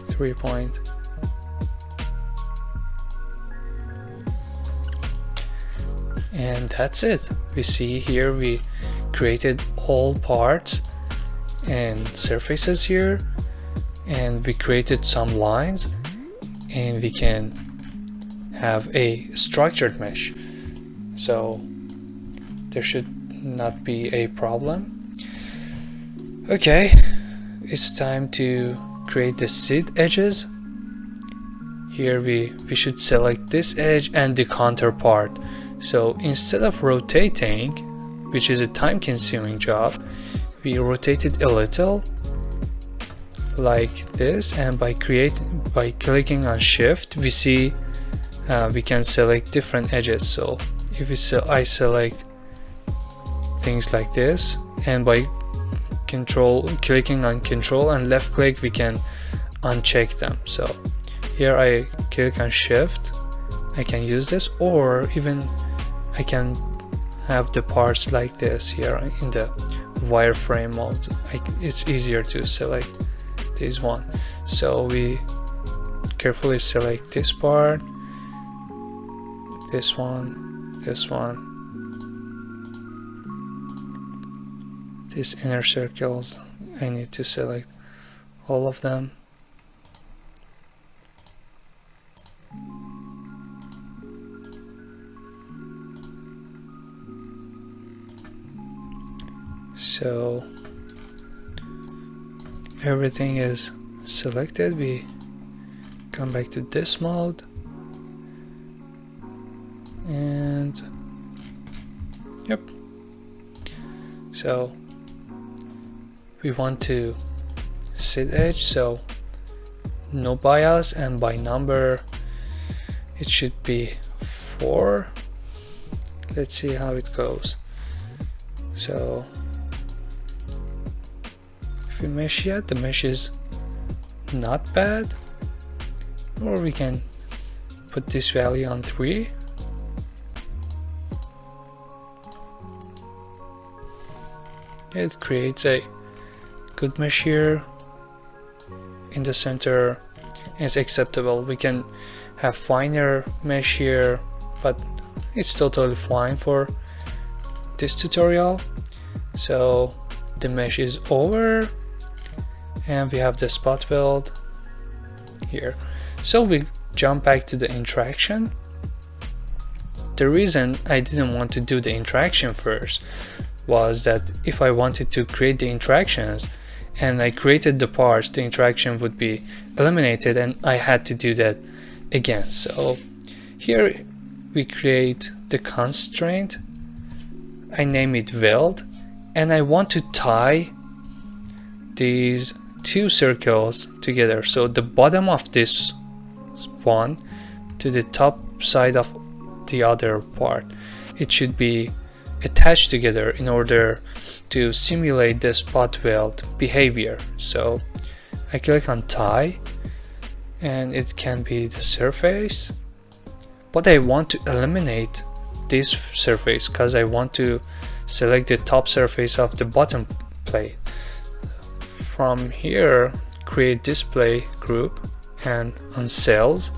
3 point. And that's it. We see here we created all parts and surfaces here, and we created some lines, and we can have a structured mesh. So there should not be a problem. Okay, it's time to create the seed edges. Here we should select this edge and the counterpart. So instead of rotating, which is a time-consuming job, we rotate it a little like this, and by clicking on shift, we see we can select different edges. So if I select things like this, and by clicking on control and left click, we can uncheck them. So here I click on shift, I can use this, or even I can have the parts like this here in the wireframe mode. It's easier to select this one. So we carefully select this part, this one, these inner circles. I need to select all of them. So everything is selected. We come back to this mode, and yep. So we want to seed edge, so no bias, and by number it should be 4. Let's see how it goes. So if we mesh yet, the mesh is not bad, or we can put this value on 3. It creates a good mesh here in the center, and it's acceptable. We can have finer mesh here, but it's totally fine for this tutorial. So the mesh is over, and we have the spot weld here. So we jump back to the interaction. The reason I didn't want to do the interaction first was that if I wanted to create the interactions and I created the parts, the interaction would be eliminated, and I had to do that again. So here we create the constraint. I name it weld, and I want to tie these two circles together. So the bottom of this one to the top side of the other part, it should be attached together in order to simulate the spot weld behavior. So I click on tie, and it can be the surface, but I want to eliminate this surface because I want to select the top surface of the bottom plate. From here, create display group, and on cells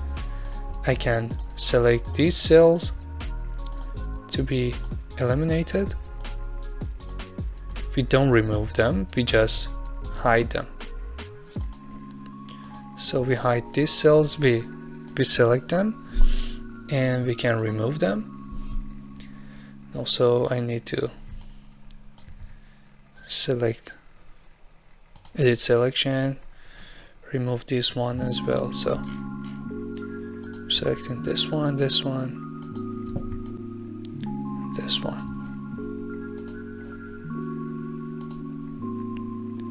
I can select these cells to be eliminated. We don't remove them, we just hide them. So we hide these cells, we select them, and we can remove them. Also, I need to select edit selection, remove this one as well. So selecting this one, this one, this one.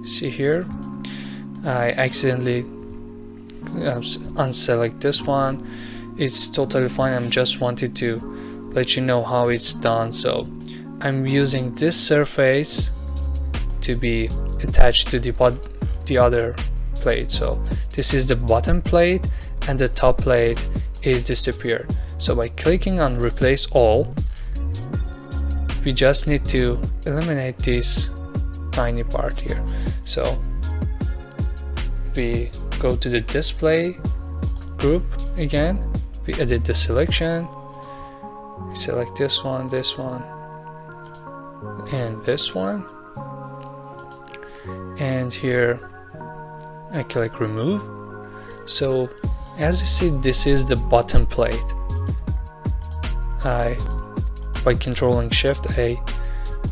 See here, I accidentally unselect this one. It's totally fine. I'm just wanted to let you know how it's done. So I'm using this surface to be attached to the other plate. So this is the bottom plate and the top plate is disappeared. So by clicking on replace all, we just need to eliminate this tiny part here. So we go to the display group again, we edit the selection, we select this one, and this one, and here I click remove. So as you see, this is the bottom plate. By controlling shift I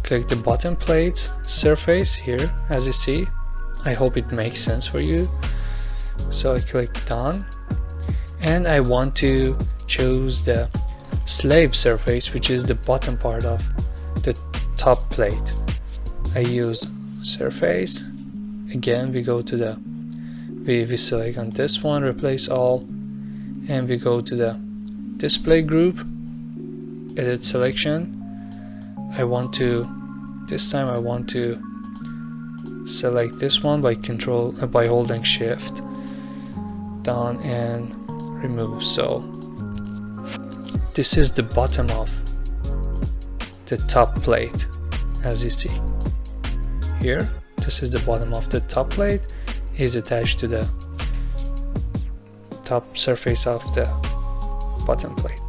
click the bottom plate surface here, as you see. I hope it makes sense for you. So I click done, and I want to choose the slave surface, which is the bottom part of the top plate. I use surface again, we go to the we select on this one, replace all, and we go to the display group, edit selection. This time I want to select this one by holding shift down and remove. So this is the bottom of the top plate, as you see here. This is the bottom of the top plate, is attached to the top surface of the bottom plate.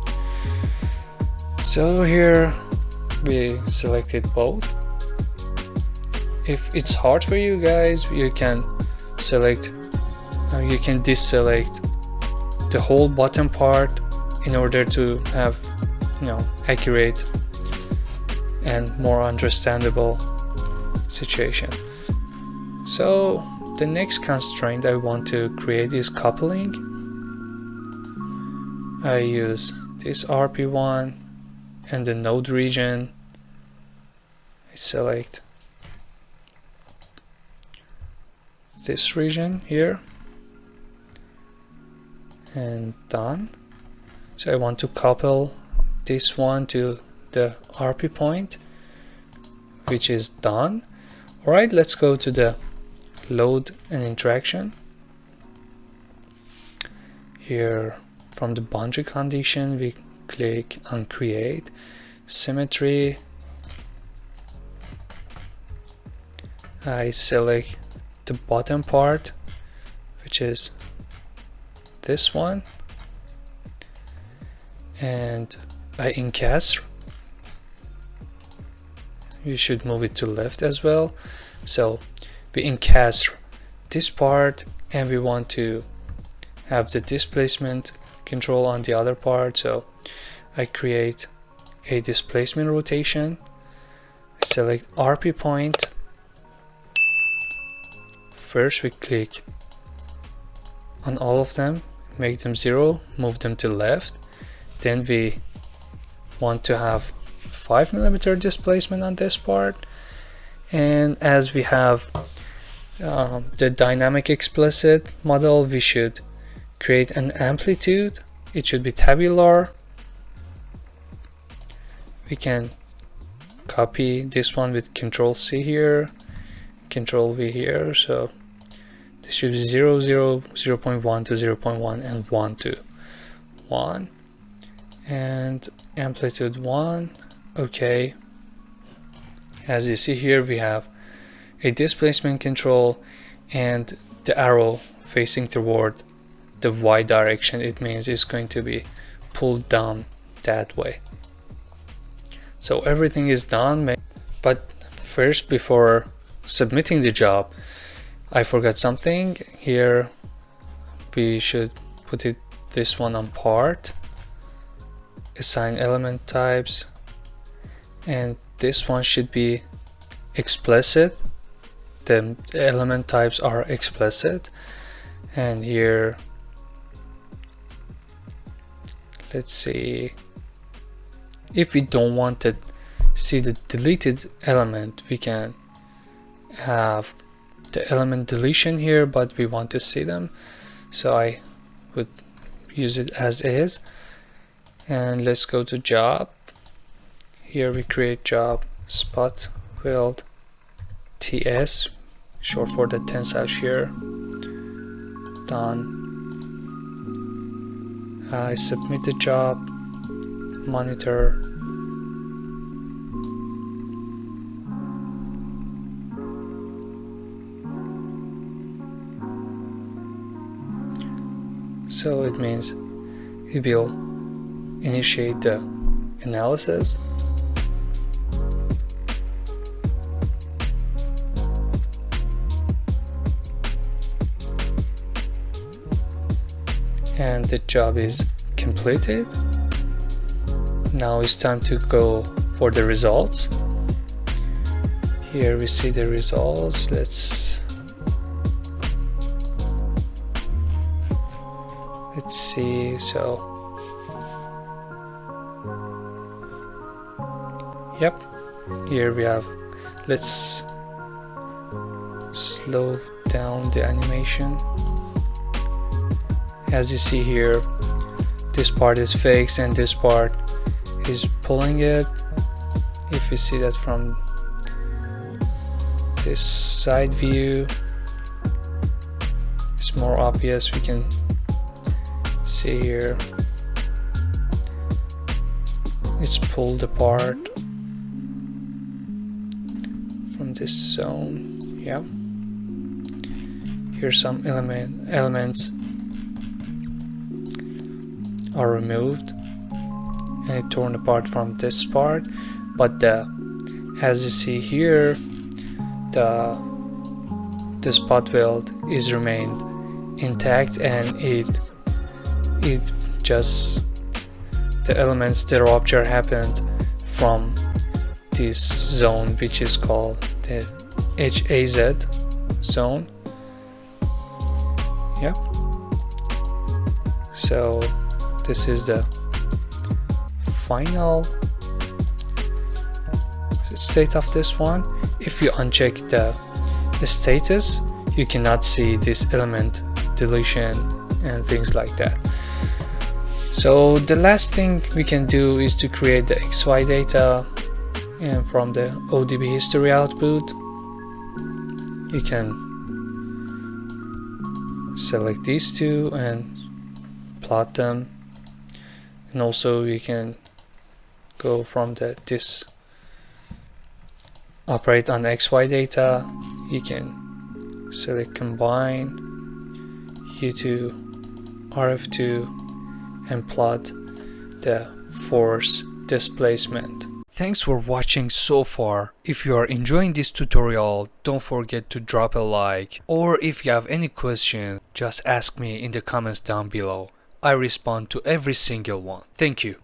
So here we selected both. If it's hard for you guys, you can deselect the whole bottom part in order to have, accurate and more understandable situation. So the next constraint I want to create is coupling. I use this RP1 and the node region. I select this region here and done. So I want to couple this one to the RP point, which is done. Alright, let's go to the load and interaction. Here from the boundary condition we click on create symmetry. I select the bottom part, which is this one, and I encast. You should move it to left as well. So we encast this part and we want to have the displacement control on the other part. So I create a displacement rotation. I select RP point. First we click on all of them, make them 0, move them to left. Then we want to have 5mm displacement on this part, and as we have the dynamic explicit model, we should create an amplitude. It should be tabular. We can copy this one with Control C here, Control V here. So this should be 0, 0, 0.1 to 0.1 and 1 to 1, and amplitude 1. Okay, as you see here we have a displacement control and the arrow facing toward the Y direction. It means it's going to be pulled down that way. So everything is done, but first, before submitting the job, I forgot something. Here we should put this one on part, assign element types, and this one should be explicit. The element types are explicit, and here let's see, if we don't want to see the deleted element, we can have the element deletion here, but we want to see them, so I would use it as is. And let's go to job. Here we create job spot weld TS, short for the tensile shear. Done. I submit the job, monitor. So it means it will initiate the analysis. And the job is completed. Now it's time to go for the results. Here we see the results. Let's see. So yep, here we have, let's slow down the animation. As you see here, this part is fixed and this part is pulling it. If you see that from this side view, it's more obvious. We can see here it's pulled apart from this zone. Yeah, here's some elements are removed and it torn apart from this part, but as you see here, the spot weld is remained intact, and it just, the elements, the rupture happened from this zone, which is called the HAZ zone. Yep. So this is the final state of this one. If you uncheck the status, you cannot see this element deletion and things like that. So the last thing we can do is to create the XY data, and from the ODB history output you can select these two and plot them. And also you can go from this operate on XY data, you can select combine U2 RF2 and plot the force displacement. Thanks for watching so far. If you are enjoying this tutorial, don't forget to drop a like, or if you have any questions, just ask me in the comments down below. I respond to every single one. Thank you.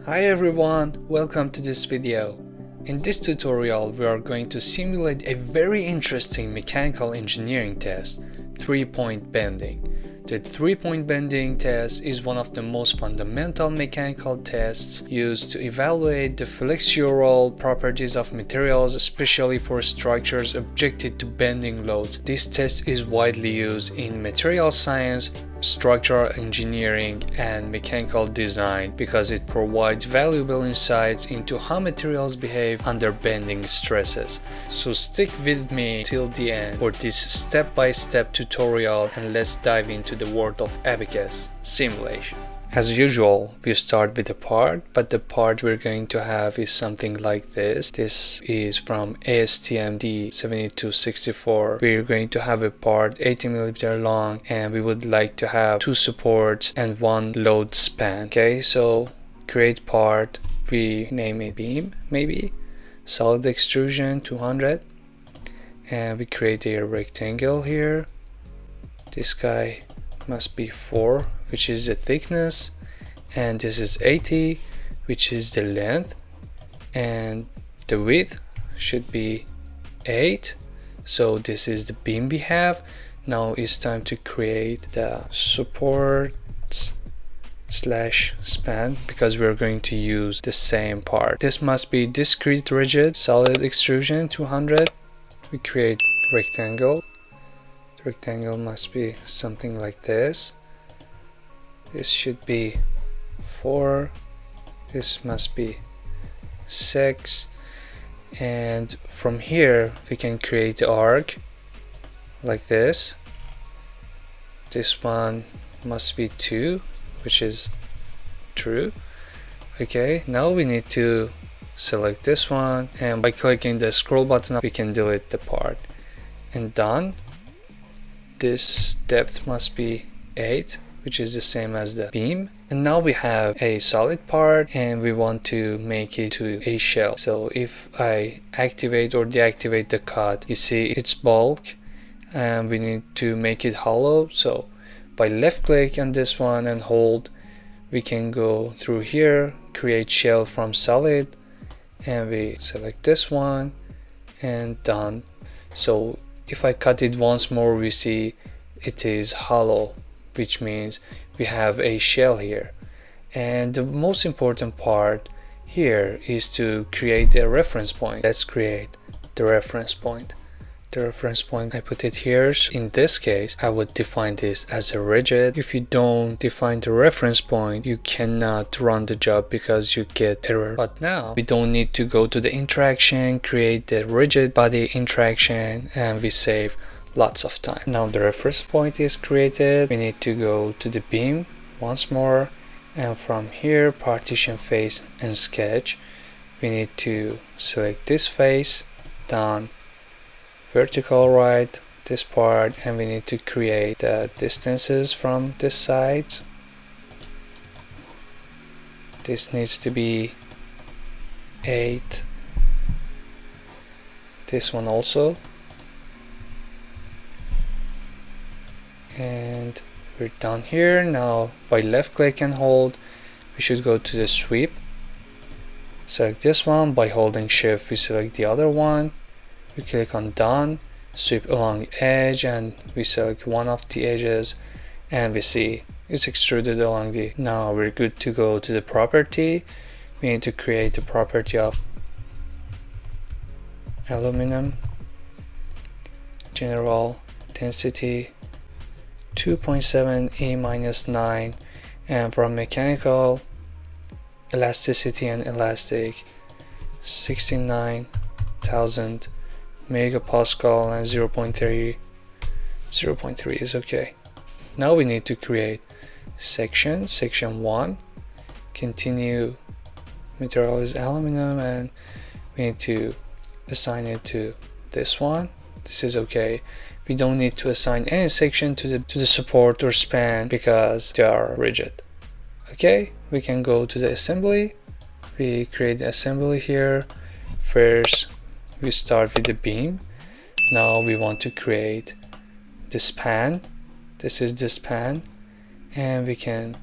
Hi everyone, welcome to this video. In this tutorial we are going to simulate a very interesting mechanical engineering test, 3-point bending. The 3-point bending test is one of the most fundamental mechanical tests used to evaluate the flexural properties of materials, especially for structures subjected to bending loads. This test is widely used in material science, structural engineering, and mechanical design because it provides valuable insights into how materials behave under bending stresses. So stick with me till the end for this step-by-step tutorial, and let's dive into the world of Abaqus simulation. As usual, we start with a part, but the part we're going to have is something like this. This is from ASTM D7264. We're going to have a part 80mm long, and we would like to have 2 supports and 1 load span. Okay, so create part, we name it beam, maybe solid extrusion 200, and we create a rectangle here. This guy must be 4, which is the thickness, and this is 80, which is the length, and the width should be 8. So this is the beam we have. Now it's time to create the supports /span because we're going to use the same part. This must be discrete rigid solid extrusion 200. We create rectangle. The rectangle must be something like this. This should be 4. This must be 6. And from here we can create the arc like this. This one must be 2, which is true. Okay, now we need to select this one, and by clicking the scroll button we can delete the part. And done. This depth must be 8, which is the same as the beam. And now we have a solid part and we want to make it to a shell. So if I activate or deactivate the cut, you see it's bulk and we need to make it hollow. So by left click on this one and hold, we can go through here, create shell from solid, and we select this one and done. So if I cut it once more, we see it is hollow, which means we have a shell here. And the most important part here is to create a reference point. Let's create the reference point. The reference point, I put it here. In this case, I would define this as a rigid. If you don't define the reference point, you cannot run the job because you get error. But now we don't need to go to the interaction, create the rigid body interaction, and we save lots of time. Now the reference point is created. We need to go to the beam once more, and from here, partition face and sketch, we need to select this face, done. Vertical right this part, and we need to create the distances from this side. This needs to be 8. This one also. And we're done here. Now by left click and hold, we should go to the sweep. Select this one. By holding shift, we select the other one. We click on done, sweep along edge, and we select one of the edges, and we see it's extruded along the. Now we're good to go to the property. We need to create the property of aluminum, general density 2.7 E-9, and from mechanical, elasticity and elastic 69,000 megapascal, and 0.3 is okay. Now we need to create section 1, continue, material is aluminum, and we need to assign it to this one. This is okay. We don't need to assign any section to the support or span because they are rigid. Okay, we can go to the assembly. We create the assembly here. First we start with the beam. Now we want to create the span. This is the span, and we can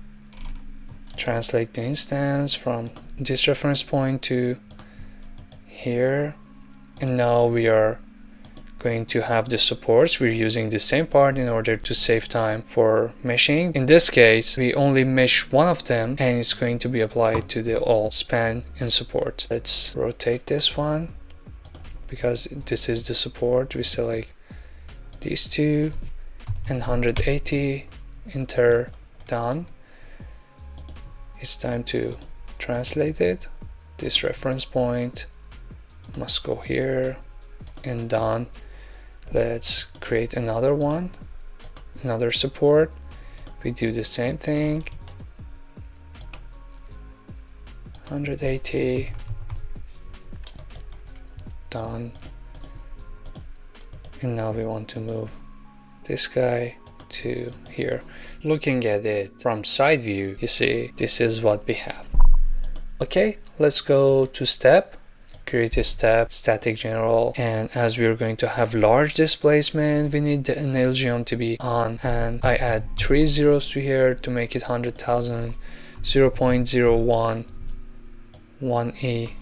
translate the instance from this reference point to here. And now we are going to have the supports. We're using the same part in order to save time for meshing. In this case, we only mesh one of them, and it's going to be applied to the all span and support. Let's rotate this one because this is the support. We select these two and 180, enter, done. It's time to translate it. This reference point must go here, and done. Let's create another one, another support. We do the same thing, 180, done. And now we want to move this guy to here. Looking at it from side view, you see this is what we have. Okay, let's go to step. Create a step, static general, and as we are going to have large displacement, we need the nail geom to be on, and I add 3 zeros to here to make it 100,000, 0.01, 1E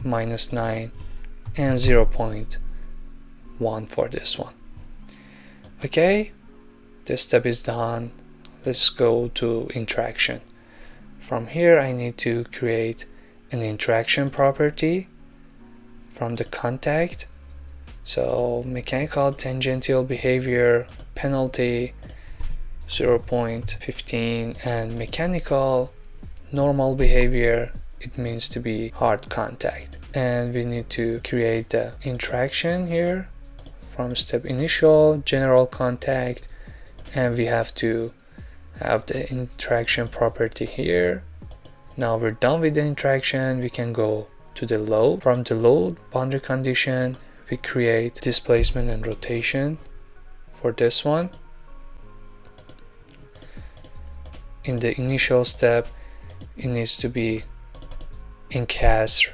-9, and 0.1 for this one. Okay, this step is done. Let's go to interaction. From here I need to create an interaction property from the contact. So mechanical tangential behavior penalty 0.15, and mechanical normal behavior, it means to be hard contact. And we need to create the interaction here from step initial, general contact, and we have to have the interaction property here. Now we're done with the interaction, we can go to the load. From the load boundary condition, we create displacement and rotation for this one. In the initial step, it needs to be in cast,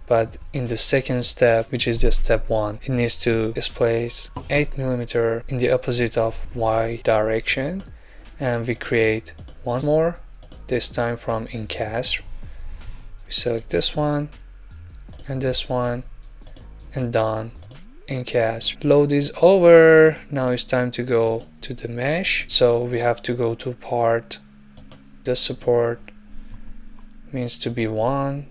but in the second step, which is the step 1, it needs to displace 8 mm in the opposite of y direction, and we create one more, this time from in cast. We select this one and done. In cast. Load is over. Now it's time to go to the mesh, so we have to go to part. The support means to be 1,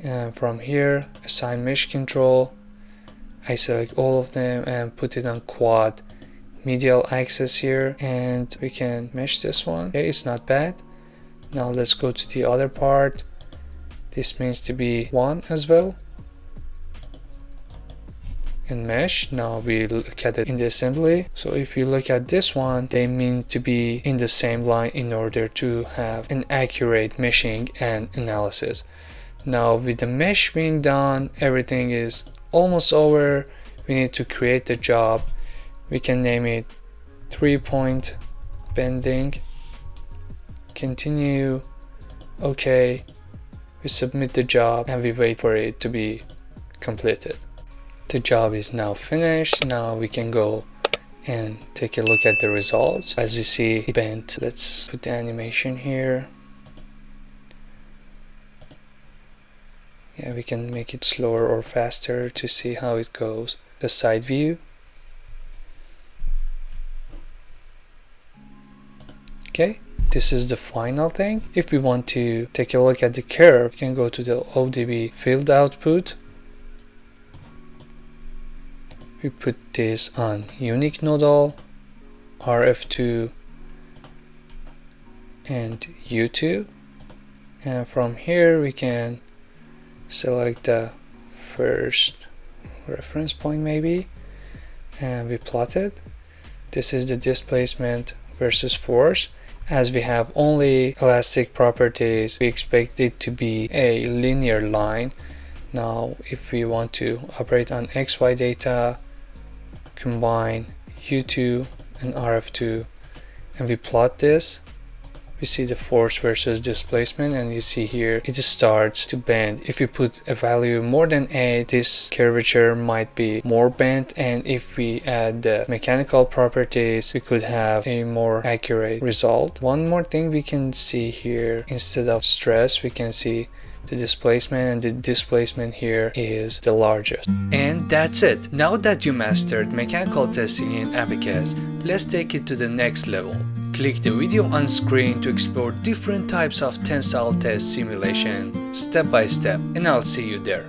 and from here assign mesh control. I select all of them and put it on quad medial axis here, and we can mesh this one. Okay, it's not bad. Now let's go to the other part. This means to be 1 as well, and mesh. Now we look at it in the assembly. So if you look at this one, they mean to be in the same line in order to have an accurate meshing and analysis. Now with the mesh being done, everything is almost over. We need to create the job. We can name it 3-point bending. Continue. Okay. We submit the job and we wait for it to be completed. The job is now finished. Now we can go and take a look at the results. As you see, it bent. Let's put the animation here. Yeah, we can make it slower or faster to see how it goes. The side view. Okay, this is the final thing. If we want to take a look at the curve, we can go to the ODB field output. We put this on unique nodal, RF2 and U2, and from here we can select the first reference point maybe, and we plot it. This is the displacement versus force. As we have only elastic properties, we expect it to be a linear line. Now if we want to operate on XY data, combine U2 and RF2, and we plot this, we see the force versus displacement, and you see here it starts to bend. If you put a value more than 8, this curvature might be more bent, and if we add the mechanical properties, we could have a more accurate result. One more thing we can see here, instead of stress, we can see the displacement, and the displacement here is the largest. And that's it. Now that you mastered mechanical testing in Abaqus, let's take it to the next level. Click the video on screen to explore different types of tensile test simulation step by step, and I'll see you there.